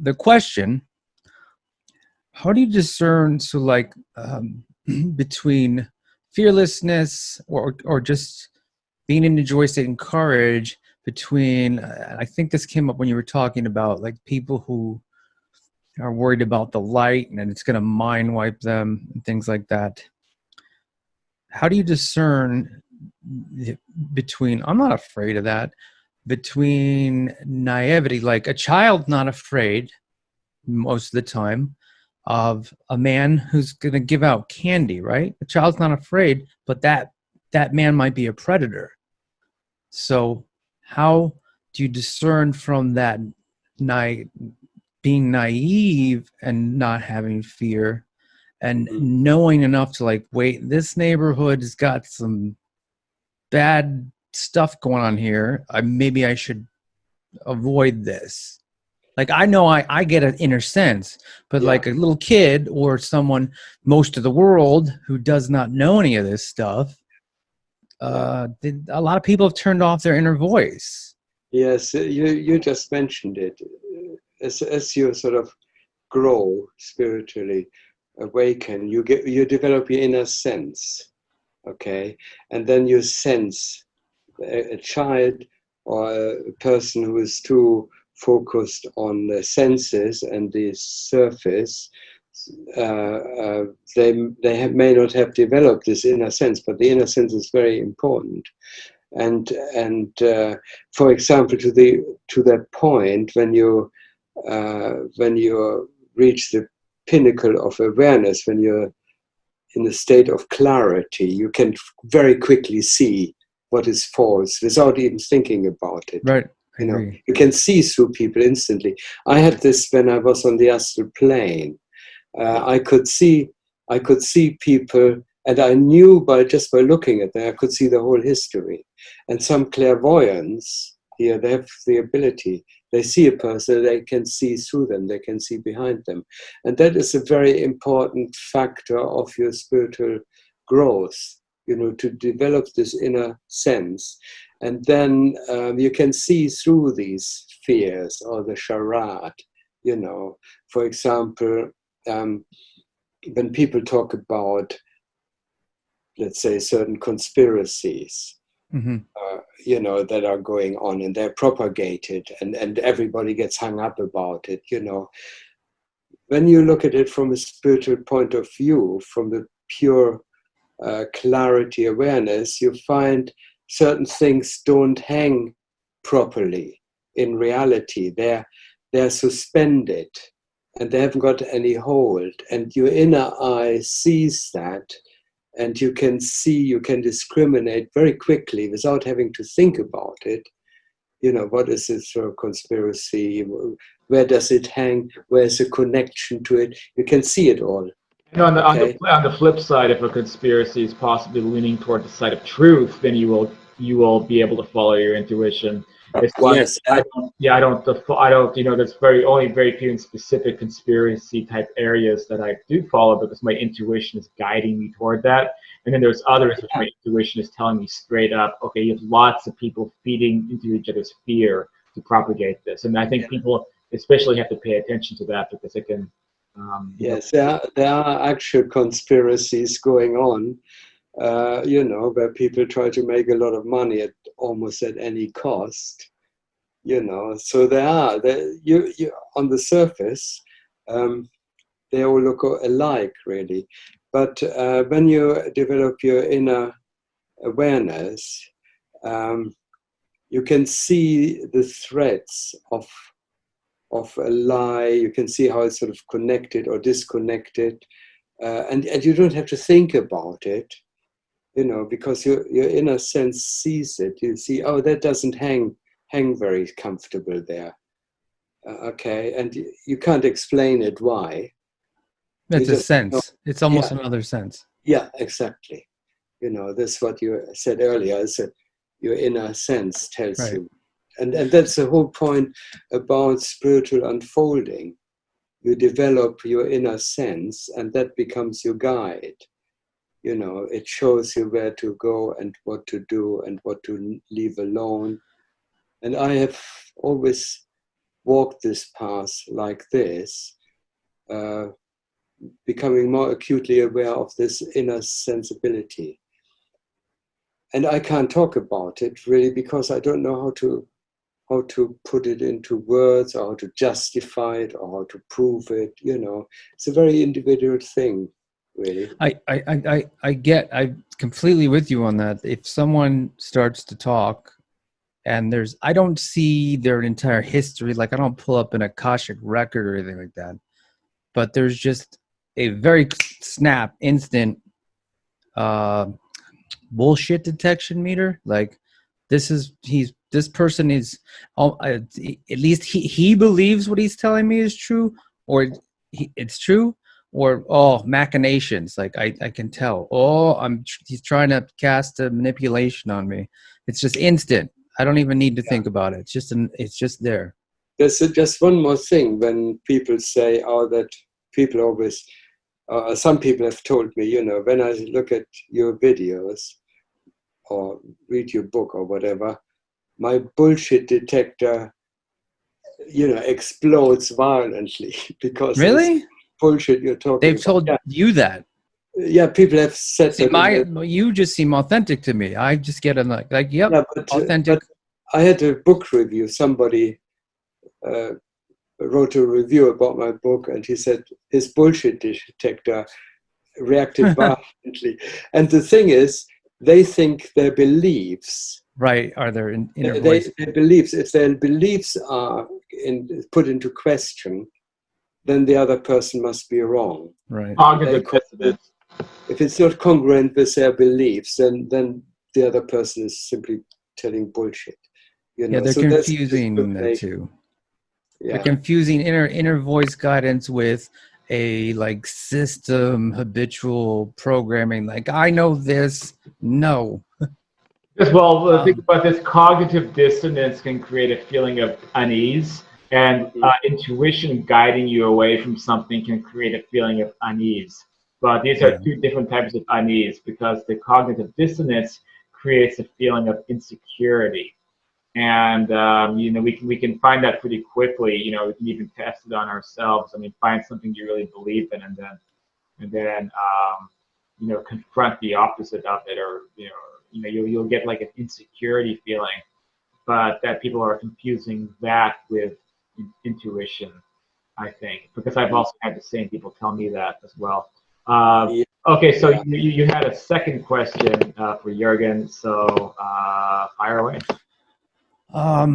The question, how do you discern, so like between fearlessness or just being in the joy state and courage, between, I think this came up when you were talking about like people who are worried about the light and it's going to mind wipe them and things like that. How do you discern between, I'm not afraid of that, between naivety, like a child's not afraid most of the time of a man who's going to give out candy, right? The child's not afraid, but that that man might be a predator. So how do you discern from that being naive and not having fear and knowing enough to like, wait, this neighborhood's got some bad stuff going on here. Maybe I should avoid this. Like, I know I get an inner sense, but like a little kid or someone, most of the world who does not know any of this stuff, a lot of people have turned off their inner voice. Yes, you just mentioned it. As you sort of grow spiritually, awaken, you develop your inner sense, okay, and then you sense a child or a person who is too focused on the senses and the surface. They may not have developed this inner sense, but the inner sense is very important. And for example, to that point, when you reach the pinnacle of awareness, when you're in a state of clarity, you can very quickly see what is false without even thinking about it. Right. You know, you can see through people instantly. I had this when I was on the astral plane. I could see people, and I knew just by looking at them, I could see the whole history. And some clairvoyants here, they have the ability. They see a person, they can see through them, they can see behind them. And that is a very important factor of your spiritual growth, you know, to develop this inner sense. And then you can see through these fears or the charade, you know. For example, when people talk about, let's say, certain conspiracies, you know, that are going on, and they're propagated, and everybody gets hung up about it, you know. When you look at it from a spiritual point of view, from the pure clarity awareness, you find certain things don't hang properly in reality. They're suspended and they haven't got any hold, and your inner eye sees that, and you can discriminate very quickly without having to think about it. You know, what is this sort of conspiracy? Where does it hang? Where's the connection to it? You can see it all. And on the flip side, if a conspiracy is possibly leaning toward the side of truth, then you will be able to follow your intuition. It's why Yes. I don't, you know, there's only very few specific conspiracy type areas that I do follow because my intuition is guiding me toward that. And then there's others which my intuition is telling me straight up, okay, you have lots of people feeding into each other's fear to propagate this. And I think people especially have to pay attention to that because it can. Yes, there are actual conspiracies going on, you know, where people try to make a lot of money at almost at any cost, you know. So you on the surface, they all look alike, really. But when you develop your inner awareness, you can see the threads of a lie. You can see how it's sort of connected or disconnected, and you don't have to think about it, you know, because your inner sense sees it. You see, oh, that doesn't hang very comfortable there, okay, and you can't explain it why. That's a sense. It's almost another sense. Yeah, exactly. You know, that's what you said earlier, is that your inner sense tells you. And that's the whole point about spiritual unfolding. You develop your inner sense, and that becomes your guide. You know, it shows you where to go and what to do and what to leave alone. And I have always walked this path like this, becoming more acutely aware of this inner sensibility. And I can't talk about it really because I don't know how to put it into words, or how to justify it, or how to prove it. You know, it's a very individual thing, really. I'm completely with you on that. If someone starts to talk and I don't see their entire history, like I don't pull up an Akashic record or anything like that, but there's just a very instant bullshit detection meter? Like, this person is, at least he believes what he's telling me is true, or it's true, or machinations. Like I can tell. He's trying to cast a manipulation on me. It's just instant. I don't even need to think about it. It's just there. There's just one more thing. When people say, "Oh, that people always," some people have told me, you know, when I look at your videos or read your book or whatever, my bullshit detector, you know, explodes violently because Really? bullshit you're talking They've about. told you that. Yeah, people have said See, that. you just seem authentic to me. I just get like yep, Yeah, authentic. but I had a book review. Somebody wrote a review about my book, and he said his bullshit detector reacted violently. And the thing is, they think their beliefs. Right? Are there inner Their voice? beliefs. If their beliefs are put into question, then the other person must be wrong. Right. Cognitive dissonance. If it's not congruent with their beliefs, then the other person is simply telling bullshit. You know? Yeah, they're So confusing the two. Yeah. They're confusing inner voice guidance with a like system habitual programming. Like, I know this. No. Well, think about this. Cognitive dissonance can create a feeling of unease, and intuition guiding you away from something can create a feeling of unease. But these are two different types of unease, because the cognitive dissonance creates a feeling of insecurity. And you know, we can find that pretty quickly. You know, we can even test it on ourselves. I mean, find something you really believe in, and then you know, confront the opposite of it, or you'll get like an insecurity feeling. But that people are confusing that with intuition, I think, because I've also had the same people tell me that as well. Okay, so you had a second question for Jurgen, so fire away. All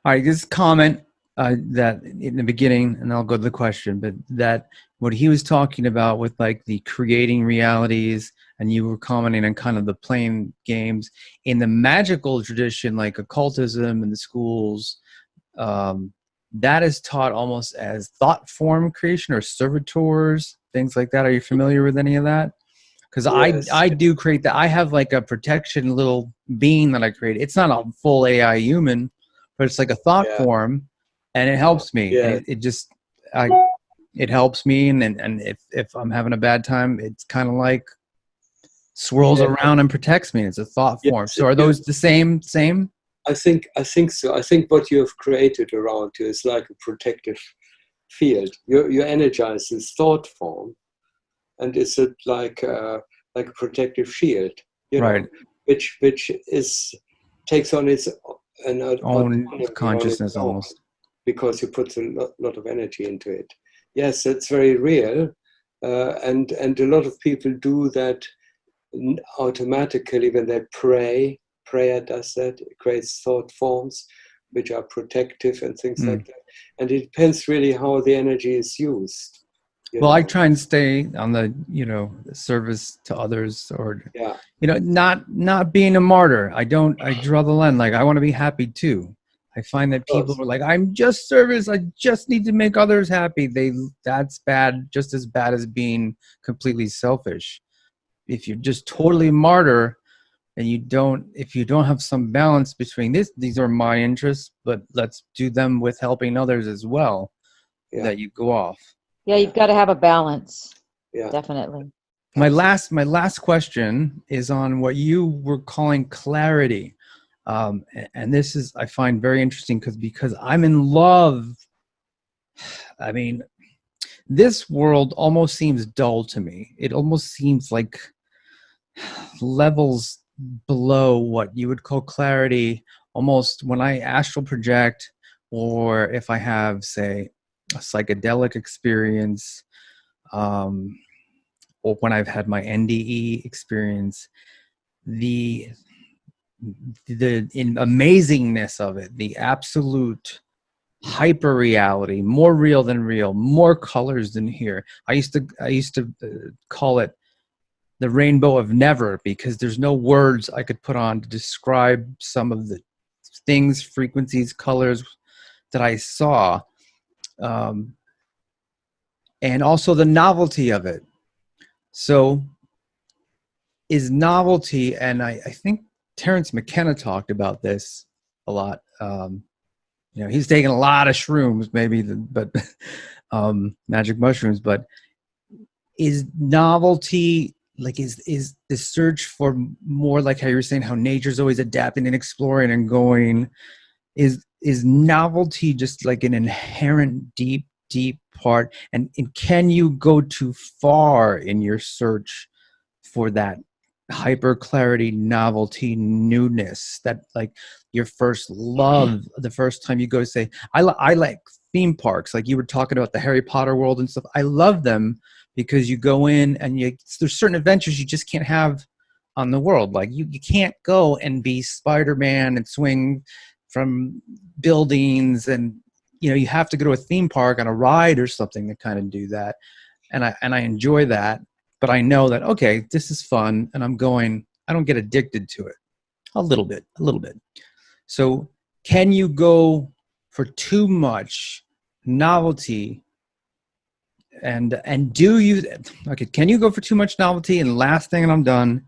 right, this comment that in the beginning, and I'll go to the question, but that what he was talking about with like the creating realities, and you were commenting on kind of the playing games in the magical tradition, like occultism in the schools, that is taught almost as thought form creation or servitors, things like that. Are you familiar with any of that? Because I do create that. I have like a protection little being that I create. It's not a full AI human, but it's like a thought form, and it helps me. And it helps me. And if I'm having a bad time, it's kind of like swirls around and protects me. It's a thought form. So are those the same? I think so. I think what you have created around you is like a protective field. You energize this thought form, and it's like a protective shield, you know, which takes on its own consciousness almost, because you put a lot of energy into it. Yes, it's very real, and a lot of people do that automatically when they pray. Prayer does that. It creates thought forms which are protective and things like that. And it depends really how the energy is used. Well, I try and stay on the, service to others, or, not being a martyr. I draw the line. Like, I want to be happy too. I find that people are like, I'm just service. I just need to make others happy. That's bad, just as bad as being completely selfish. If you're just totally a martyr, and if you don't have some balance between these are my interests, but let's do them with helping others as well, that you go off. Yeah, you've got to have a balance. Yeah, definitely. My last question is on what you were calling clarity, and this is, I find very interesting because I'm in love. I mean, this world almost seems dull to me. It almost seems like levels below what you would call clarity. Almost when I astral project, or if I have, say, a psychedelic experience, or when I've had my NDE experience, the amazingness of it, the absolute hyper reality, more real than real, more colors than here. I used to call it the rainbow of never, because there's no words I could put on to describe some of the things, frequencies, colors that I saw. And also the novelty of it. So is novelty, and I think Terrence McKenna talked about this a lot. You know, he's taken a lot of shrooms, maybe, but magic mushrooms. But is novelty, like, is the search for more, like how you were saying, how nature's always adapting and exploring and going? Is novelty just like an inherent deep part? And can you go too far in your search for that hyper clarity, novelty, newness, that like your first love, the first time you go say, I like theme parks, like you were talking about the Harry Potter world and stuff. I love them because you go in and there's certain adventures you just can't have on the world. Like you can't go and be Spider-Man and swing from buildings, and you have to go to a theme park on a ride or something to kind of do that. And I enjoy that. But I know that, okay, this is fun, and I don't get addicted to it. A little bit. So can you go for too much novelty? And do you, okay, can you go for too much novelty? And last thing, and I'm done,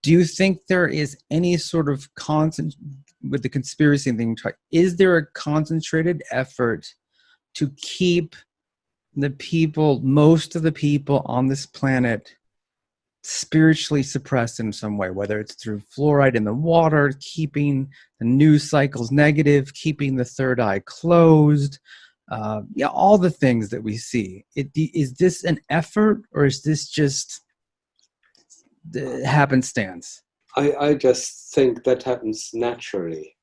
do you think there is any sort of with the conspiracy thing, is there a concentrated effort to keep most of the people on this planet spiritually suppressed in some way, whether it's through fluoride in the water, keeping the news cycles negative, keeping the third eye closed, all the things that we see? Is this an effort, or is this just the happenstance? I just think that happens naturally,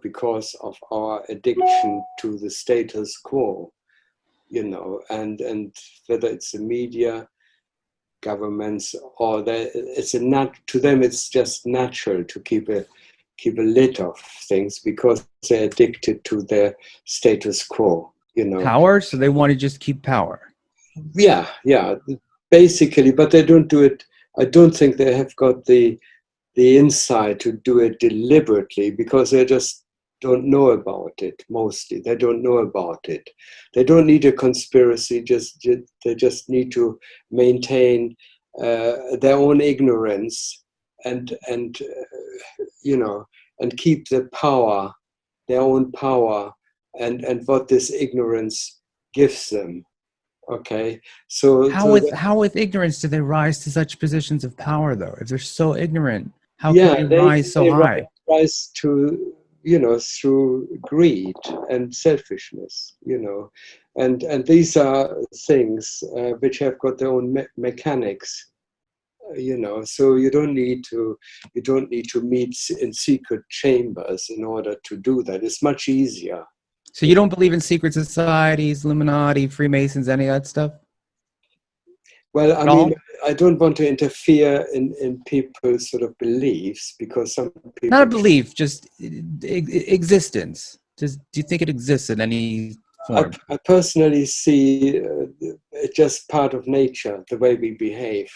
because of our addiction to the status quo, and whether it's the media, governments, or to them it's just natural to keep a lid of things because they're addicted to their status quo. Power, so they want to just keep power. Yeah, basically, but they don't do it. I don't think they have got the insight to do it deliberately, because they just don't know about it. Mostly they don't know about it. They don't need a conspiracy, they just need to maintain their own ignorance and keep the power, their own power, and what this ignorance gives them. Okay, so how with ignorance do they rise to such positions of power, though? If they're so ignorant, how can they rise so high? Rise to, through greed and selfishness, and these are things which have got their own mechanics, so you don't need to meet in secret chambers in order to do that. It's much easier. So you don't believe in secret societies, Illuminati, Freemasons, any of that stuff? Well, I mean, I don't want to interfere in people's sort of beliefs, because some people... Not a belief, just existence. Do you think it exists in any form? I personally see it just part of nature, the way we behave.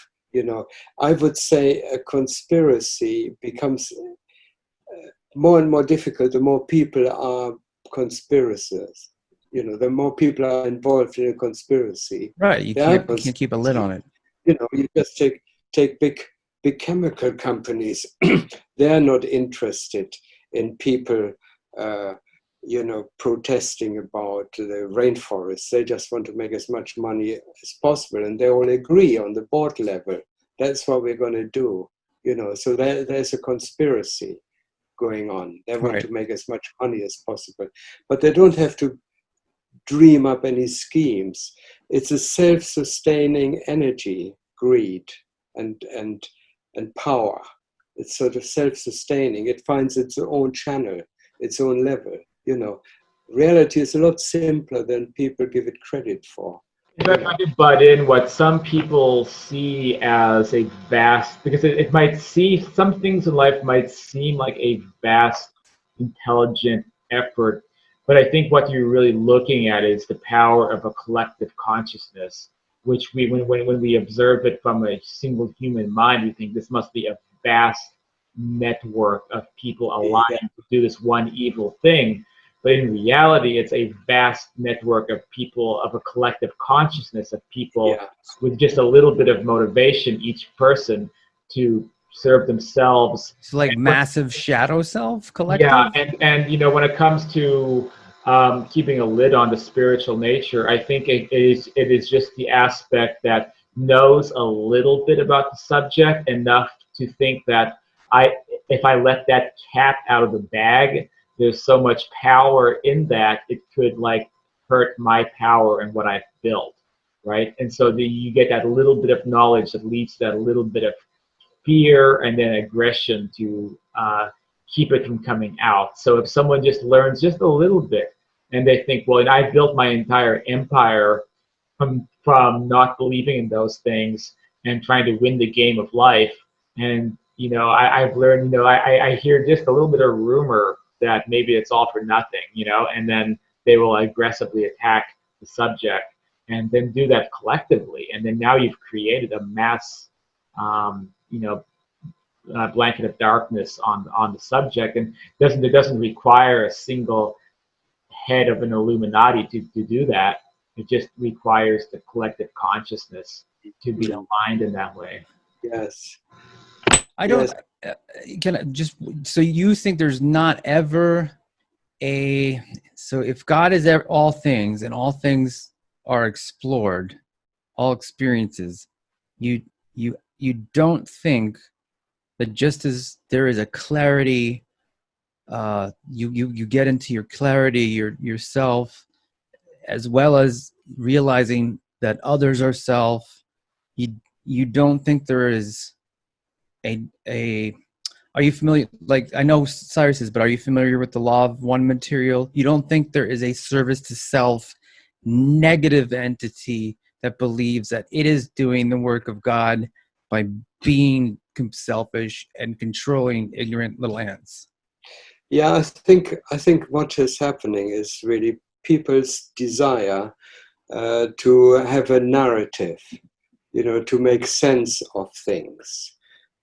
I would say a conspiracy becomes more and more difficult the more people are conspirators. The more people are involved in a conspiracy. Right, you can't keep a lid on it. You just take big chemical companies. They're not interested in people, protesting about the rainforest. They just want to make as much money as possible, and they all agree on the board level. That's what we're going to do. So there's a conspiracy going on. They want to make as much money as possible, but they don't have to dream up any schemes. It's a self-sustaining energy, greed and power. It's sort of self-sustaining. It finds its own channel, its own level. Reality is a lot simpler than people give it credit for. If I could butt in, what some people see as a vast, because it might see, some things in life might seem like a vast, intelligent effort, but I think what you're really looking at is the power of a collective consciousness which when we observe it from a single human mind, we think this must be a vast network of people aligned to do this one evil thing. But in reality, it's a vast network of people, of a collective consciousness of people with just a little bit of motivation, each person, to serve themselves. It's like massive shadow self collective. Yeah, and you know, when it comes to keeping a lid on the spiritual nature, I think it is just the aspect that knows a little bit about the subject, enough to think that if I let that cat out of the bag, there's so much power in that it could like hurt my power and what I've built, right? And so you get that little bit of knowledge that leads to that little bit of fear and then aggression to keep it from coming out. So if someone just learns just a little bit and they think, well, I built my entire empire from not believing in those things and trying to win the game of life, and you know, I've learned, you know, I hear just a little bit of rumor that maybe it's all for nothing, you know, and then they will aggressively attack the subject and then do that collectively, and then now you've created a mass you know, blanket of darkness on the subject, and it doesn't require a single head of an Illuminati to do that. It just requires the collective consciousness to be aligned in that way. Yes. I don't. Can I just? So you think there's not ever a? So if God is all things and all things are explored, all experiences, you don't think that just as there is a clarity, you get into your clarity, yourself, as well as realizing that others are self. You don't think there is a are you familiar, like I know Cyrus is, but are you familiar with the law of one material? You don't think there is a service to self negative entity that believes that it is doing the work of God by being selfish and controlling ignorant little ants? Yeah, I think what is happening is really people's desire to have a narrative, you know, to make sense of things,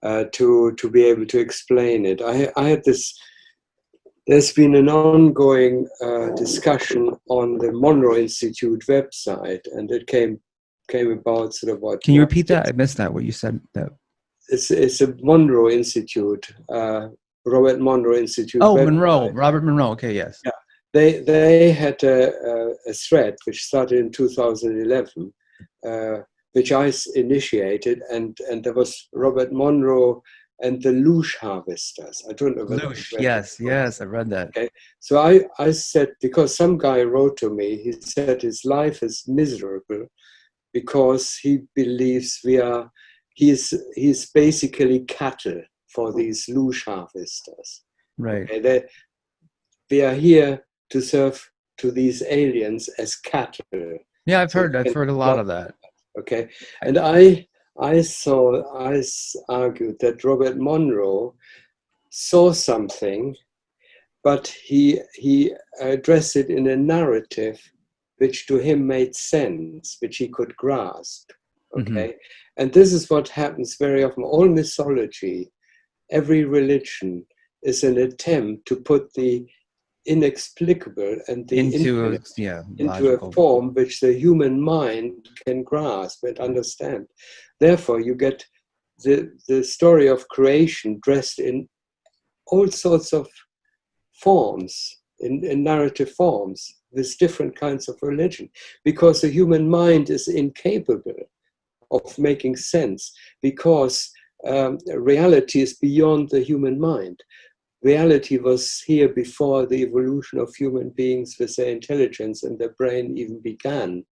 to be able to explain it. I had this. There's been an ongoing discussion on the Monroe Institute website, and it came about sort of what. Can you repeat that? I missed that. What you said. That it's a Monroe Institute, Robert Monroe Institute. Oh, website. Monroe, Robert Monroe. Okay, yes. Yeah, they had a thread which started in 2011, which I initiated, and there was Robert Monroe and the Luge Harvesters. I don't know whether Luge, yes, I read that. Okay, so I said, because some guy wrote to me, he said his life is miserable because he believes he's basically cattle for these Luge Harvesters. Right. Okay, we are here to serve to these aliens as cattle. Yeah, I've heard a lot of that. Okay, and I argued that Robert Monroe saw something, but he addressed it in a narrative which to him made sense, which he could grasp. Okay, and this is what happens very often. All mythology, every religion, is an attempt to put the inexplicable and the into a form which the human mind can grasp and understand. Therefore, you get the story of creation dressed in all sorts of forms, in narrative forms, with different kinds of religion, because the human mind is incapable of making sense, because reality is beyond the human mind. Reality was here before the evolution of human beings with their intelligence and their brain even began,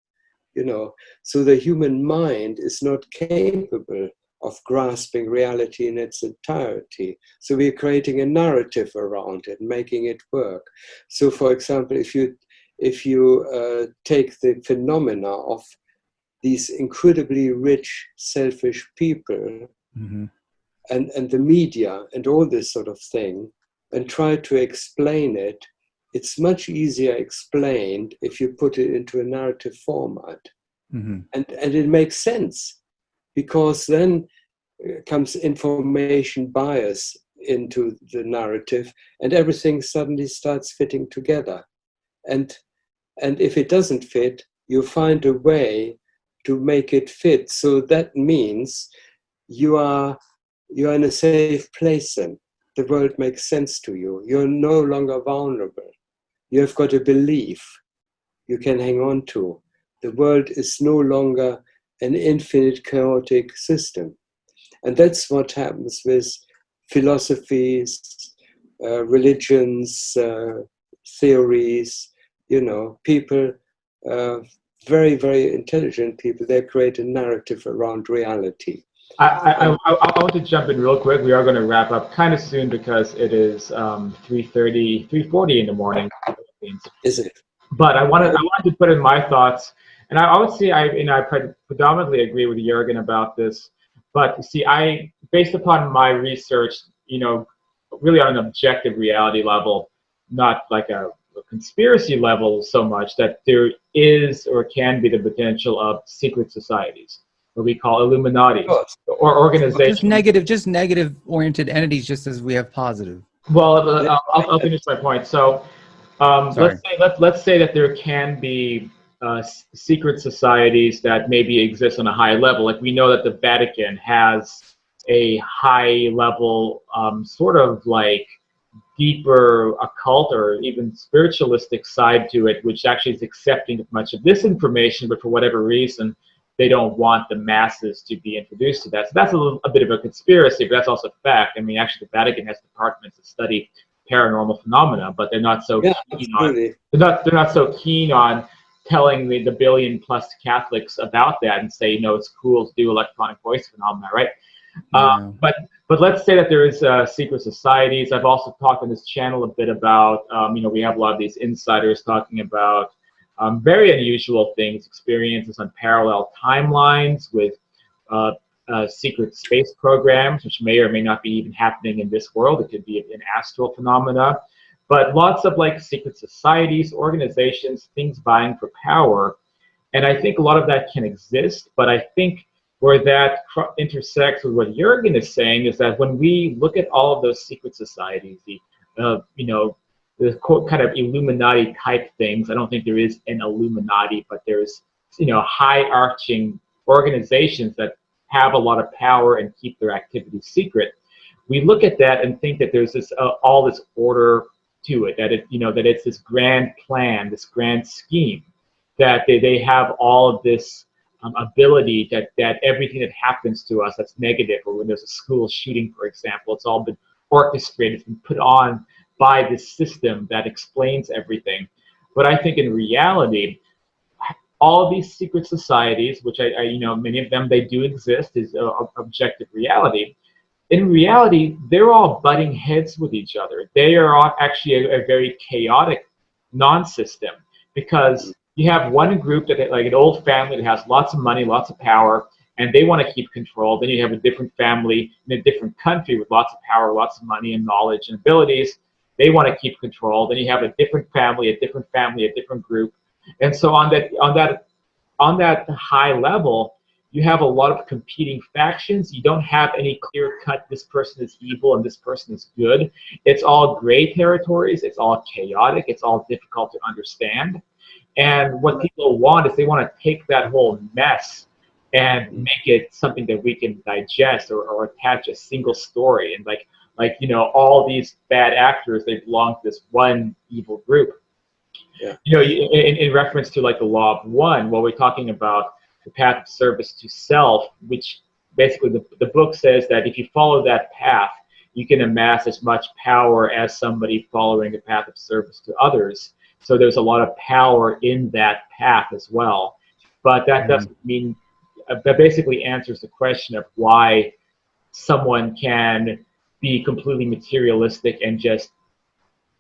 you know. So the human mind is not capable of grasping reality in its entirety. So we're creating a narrative around it, making it work. So for example, if you take the phenomena of these incredibly rich, selfish people, and the media and all this sort of thing, and try to explain it, it's much easier explained if you put it into a narrative format. And it makes sense, because then comes information bias into the narrative, and everything suddenly starts fitting together. And if it doesn't fit, you find a way to make it fit. So that means you are in a safe place then. The world makes sense to you. You're no longer vulnerable. You have got a belief you can hang on to. The world is no longer an infinite chaotic system. And that's what happens with philosophies, religions, theories, people, very, very intelligent people, they create a narrative around reality. I want to jump in real quick. We are going to wrap up kind of soon because it is 3:40 in the morning. Is it? But I wanted to put in my thoughts, and I would say I predominantly agree with Jurgen about this. But see, based upon my research, really on an objective reality level, not like a conspiracy level so much, that there is or can be the potential of secret societies, what we call Illuminati, or organizations. Just negative oriented entities, just as we have positive. Well, I'll finish my point. So let's say that there can be secret societies that maybe exist on a high level. Like we know that the Vatican has a high level sort of like deeper occult or even spiritualistic side to it, which actually is accepting of much of this information, but for whatever reason, they don't want the masses to be introduced to that. So that's a bit of a conspiracy, but that's also a fact. I mean, actually, the Vatican has departments that study paranormal phenomena, but they're not so keen on. They're not so keen on telling the billion plus Catholics about that and say, it's cool to do electronic voice phenomena, right? But let's say that there is secret societies. I've also talked on this channel a bit about, we have a lot of these insiders talking about very unusual things, experiences on parallel timelines with secret space programs, which may or may not be even happening in this world. It could be an astral phenomena. But lots of like secret societies, organizations, things vying for power. And I think a lot of that can exist, but I think where that intersects with what Jurgen is saying is that when we look at all of those secret societies, the kind of Illuminati type things, I don't think there is an Illuminati, but there's high arching organizations that have a lot of power and keep their activities secret. We look at that and think that there's this all this order to it, that it's this grand plan, this grand scheme, that they have all of this ability, that everything that happens to us that's negative, or when there's a school shooting, for example, it's all been orchestrated, it's been put on by this system that explains everything. But I think in reality, all of these secret societies, which many of them, they do exist, is objective reality. In reality, they're all butting heads with each other. They are actually a very chaotic non-system, because you have one group that, like an old family that has lots of money, lots of power, and they want to keep control. Then you have a different family in a different country with lots of power, lots of money and knowledge and abilities. They want to keep control. Then you have a different family, a different group. And so on that high level, you have a lot of competing factions. You don't have any clear-cut, this person is evil and this person is good. It's all gray territories. It's all chaotic. It's all difficult to understand. And what people want is they want to take that whole mess and make it something that we can digest, or attach a single story. And like all these bad actors, they belong to this one evil group. Yeah. In reference to like the law of one, while we're talking about the path of service to self, which basically the book says that if you follow that path, you can amass as much power as somebody following the path of service to others. So there's a lot of power in that path as well. But that doesn't mean, that basically answers the question of why someone can be completely materialistic and just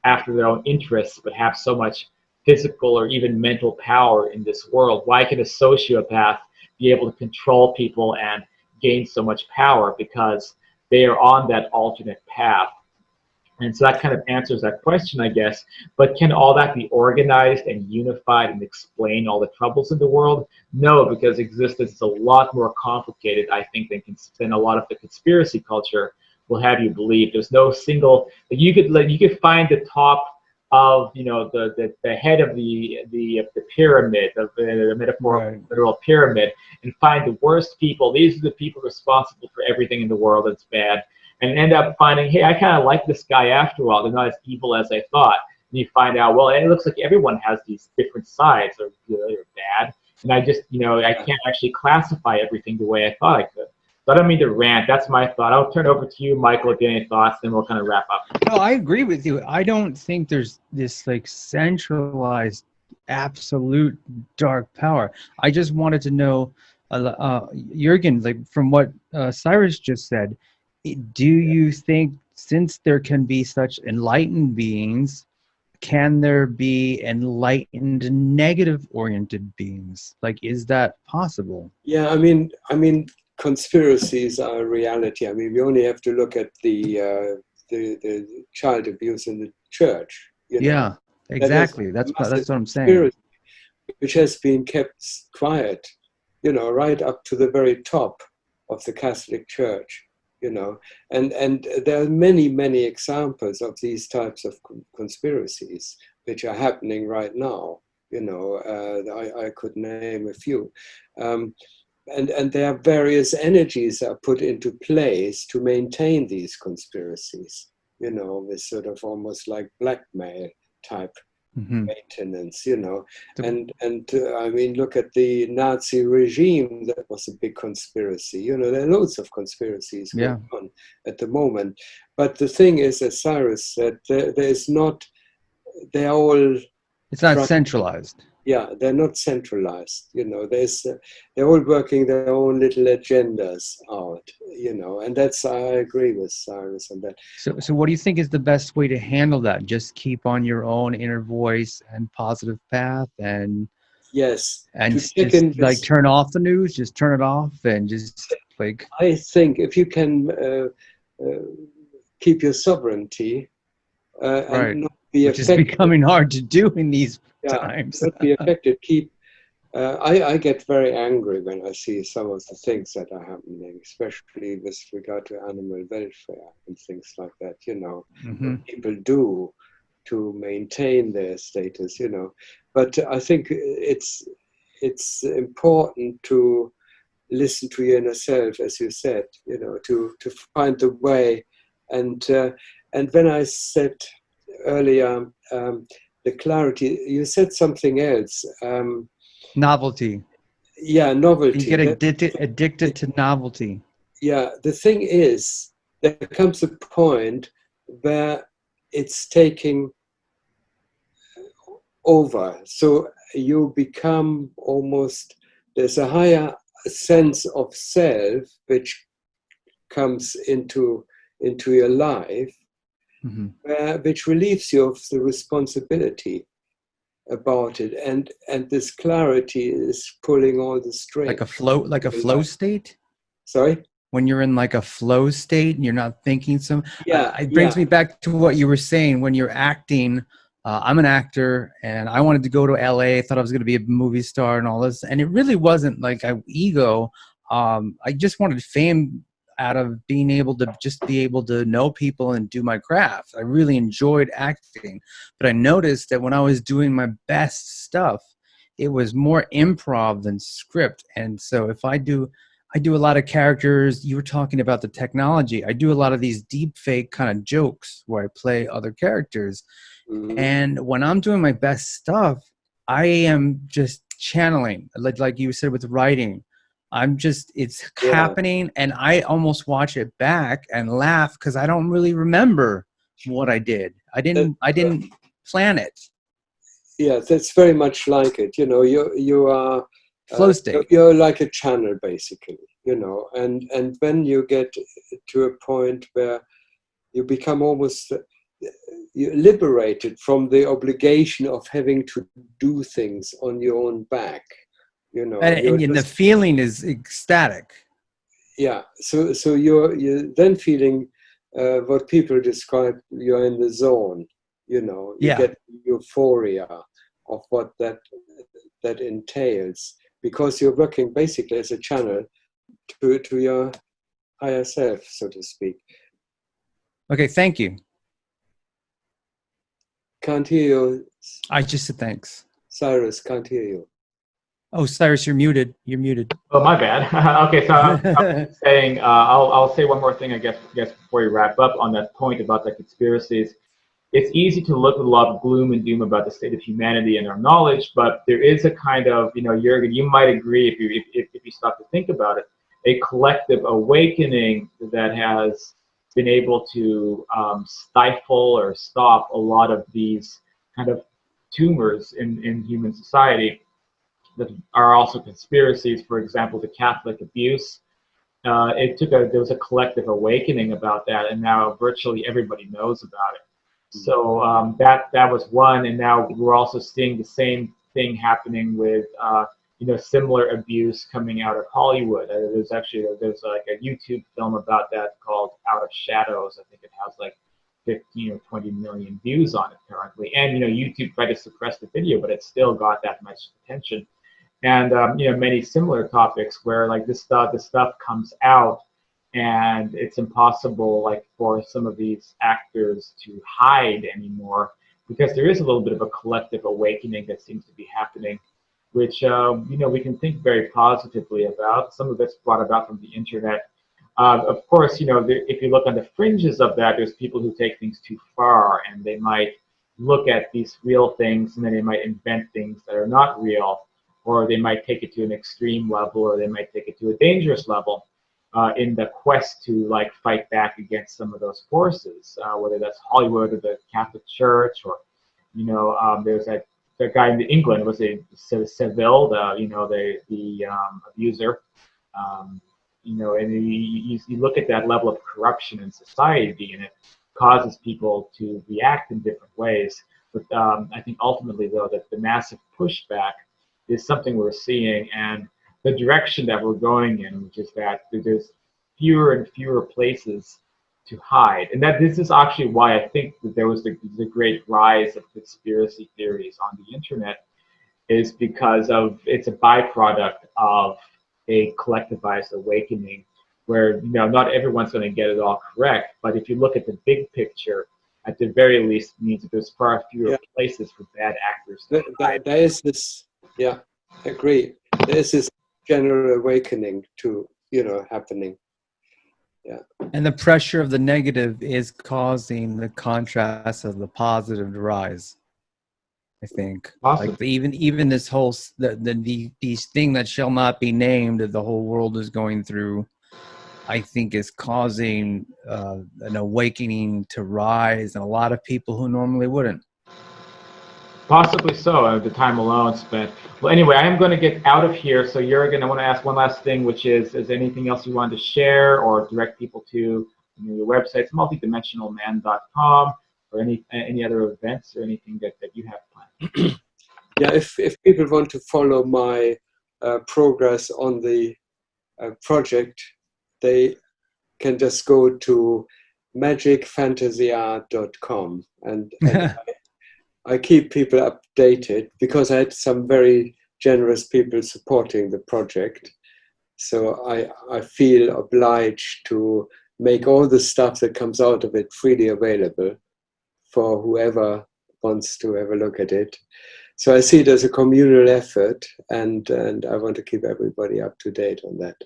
after their own interests, but have so much physical or even mental power in this world. Why can a sociopath be able to control people and gain so much power? Because they are on that alternate path. And so that kind of answers that question, I guess. But can all that be organized and unified and explain all the troubles in the world? No, because existence is a lot more complicated, I think, than a lot of the conspiracy culture will have you believe. There's no single, you could find the top of, you know, the head of the pyramid, of the metaphorical literal pyramid, and find the worst people. These are the people responsible for everything in the world that's bad, and end up finding, hey, I kind of like this guy after all. They're not as evil as I thought. And you find out, well, it looks like everyone has these different sides, or good or bad. And I just, you know, I can't actually classify everything the way I thought I could. So I don't mean to rant. That's my thought. I'll turn it over to you, Michael, if you have any thoughts, then we'll kind of wrap up. No, I agree with you. I don't think there's this like centralized, absolute dark power. I just wanted to know, Jurgen, like from what Cyrus just said, do you think since there can be such enlightened beings, can there be enlightened negative-oriented beings? Like, is that possible? Yeah, I mean, conspiracies are a reality. I mean, we only have to look at the child abuse in the church. You know? Yeah, exactly. That's what I'm saying. Conspiracy, which has been kept quiet, you know, right up to the very top of the Catholic Church. You know, and there are many examples of these types of conspiracies which are happening right now. You know, I could name a few. And there are various energies that are put into place to maintain these conspiracies, you know, with sort of almost like blackmail type maintenance, you know. And I mean, look at the Nazi regime. That was a big conspiracy. You know, there are loads of conspiracies going on at the moment. But the thing is, as Cyrus said, there's not, they're all... It's not centralized. Yeah, they're not centralized, you know, they're all working their own little agendas out, you know, and that's, I agree with Cyrus on that. So what do you think is the best way to handle that? Just keep on your own inner voice and positive path and... Yes. And just like turn off the news, just turn it off and just like... I think if you can keep your sovereignty and not be affected... Which is becoming hard to do in these times. Not be affected. I get very angry when I see some of the things that are happening, especially with regard to animal welfare and things like that, you know, what people do to maintain their status, you know. But I think it's important to listen to your inner self, as you said, you know, to find the way. And when I said earlier, the clarity, you said something else. Novelty. Yeah, novelty. You get addicted to novelty. Yeah, the thing is, there comes a point where it's taking over. So you become almost, there's a higher sense of self which comes into your life, which relieves you of the responsibility about it, and this clarity is pulling all the strings. Like a flow state. Sorry. When you're in like a flow state and you're not thinking it brings me back to what you were saying when you're acting. I'm an actor and I wanted to go to LA. I thought I was going to be a movie star and all this, and it really wasn't like ego. I just wanted fame out of being able to just be able to know people and do my craft. I really enjoyed acting, but I noticed that when I was doing my best stuff, it was more improv than script. And so if I do a lot of characters, you were talking about the technology. I do a lot of these deep fake kind of jokes where I play other characters. And when I'm doing my best stuff, I am just channeling, like you said with writing. It's happening, and I almost watch it back and laugh because I don't really remember what I did. I didn't plan it. Yeah, that's very much like it. You know, you are flow state. You're like a channel, basically. You know, and when you get to a point where you become almost you're liberated from the obligation of having to do things on your own back. You know, and the feeling is ecstatic. Yeah, so you're then feeling what people describe, you're in the zone, you know, you Yeah. get euphoria of what that entails, because you're working basically as a channel to your higher self, so to speak. Okay, thank you. Can't hear you, I just said thanks. Cyrus, can't hear you. Oh, Cyrus, you're muted. You're muted. Oh, my bad. Okay, so I'm saying, I'll say one more thing, I guess before we wrap up on that point about the conspiracies. It's easy to look with a lot of gloom and doom about the state of humanity and our knowledge, but there is a kind of, you know, Jurgen, you might agree if you stop to think about it, a collective awakening that has been able to stifle or stop a lot of these kind of tumors in human society that are also conspiracies. For example, the Catholic abuse. There was a collective awakening about that, and now virtually everybody knows about it. So that was one, and now we're also seeing the same thing happening with similar abuse coming out of Hollywood. There's like a YouTube film about that called Out of Shadows. I think it has like 15 or 20 million views on it currently, and YouTube tried to suppress the video, but it still got that much attention. And many similar topics where like this stuff comes out, and it's impossible like for some of these actors to hide anymore, because there is a little bit of a collective awakening that seems to be happening, which we can think very positively about. Some of it's brought about from the internet. Of course, if you look on the fringes of that, there's people who take things too far, and they might look at these real things and then they might invent things that are not real, or they might take it to an extreme level, or they might take it to a dangerous level in the quest to like fight back against some of those forces, whether that's Hollywood or the Catholic Church, or there's that guy in England, was a Seville, the abuser, and you look at that level of corruption in society, and it causes people to react in different ways. But I think ultimately, though, that the massive pushback is something we're seeing, and the direction that we're going in, which is that there's fewer and fewer places to hide. And that this is actually why I think that there was the great rise of conspiracy theories on the internet, is because it's a byproduct of a collectivized awakening where not everyone's going to get it all correct, but if you look at the big picture, at the very least, it means that there's far fewer places for bad actors to hide. There is this, yeah, agree. There is this general awakening to happening. Yeah. And the pressure of the negative is causing the contrast of the positive to rise, I think. Awesome. Like even this whole these thing that shall not be named that the whole world is going through, I think is causing an awakening to rise, and a lot of people who normally wouldn't. Possibly so, the time alone spent. Well, anyway, I am going to get out of here. So, Jurgen, I want to ask one last thing, which is there anything else you wanted to share or direct people to? Your website's multidimensionalman.com, or any other events or anything that you have planned. Yeah, if people want to follow my progress on the project, they can just go to magicfantasyart.com, and I keep people updated because I had some very generous people supporting the project. So I feel obliged to make all the stuff that comes out of it freely available for whoever wants to have a look at it. So I see it as a communal effort, and I want to keep everybody up to date on that.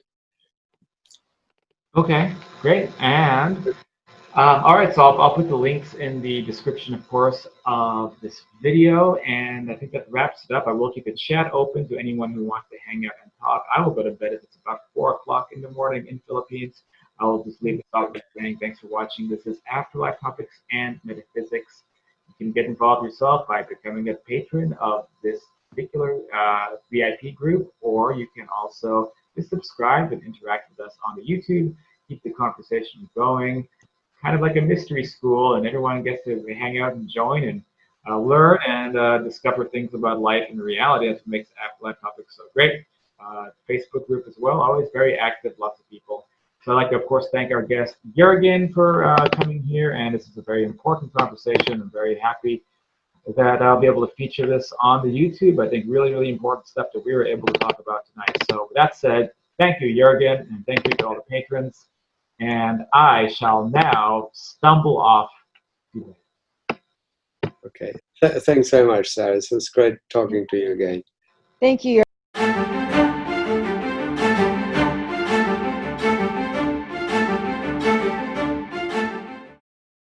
Okay, great. And all right, so I'll put the links in the description, of course, of this video, and I think that wraps it up. I will keep the chat open to anyone who wants to hang out and talk. I will go to bed if it's about 4 o'clock in the morning in Philippines. I will just leave this off with saying thanks for watching. This is Afterlife Topics and Metaphysics. You can get involved yourself by becoming a patron of this particular VIP group, or you can also just subscribe and interact with us on the YouTube, keep the conversation going. Kind of like a mystery school, and everyone gets to hang out and join and learn and discover things about life and reality. That's what makes Afterlife Topics so great. Facebook group as well, always very active, lots of people So I'd like to, of course, thank our guest Jurgen for coming here, and this is a very important conversation. I'm very happy that I'll be able to feature this on the YouTube. I think really, really important stuff that we were able to talk about tonight. So with that said, thank you, Jurgen, and thank you to all the patrons. And I shall now stumble off. Okay. Thanks very much, Sarah. It was great talking to you again. Thank you.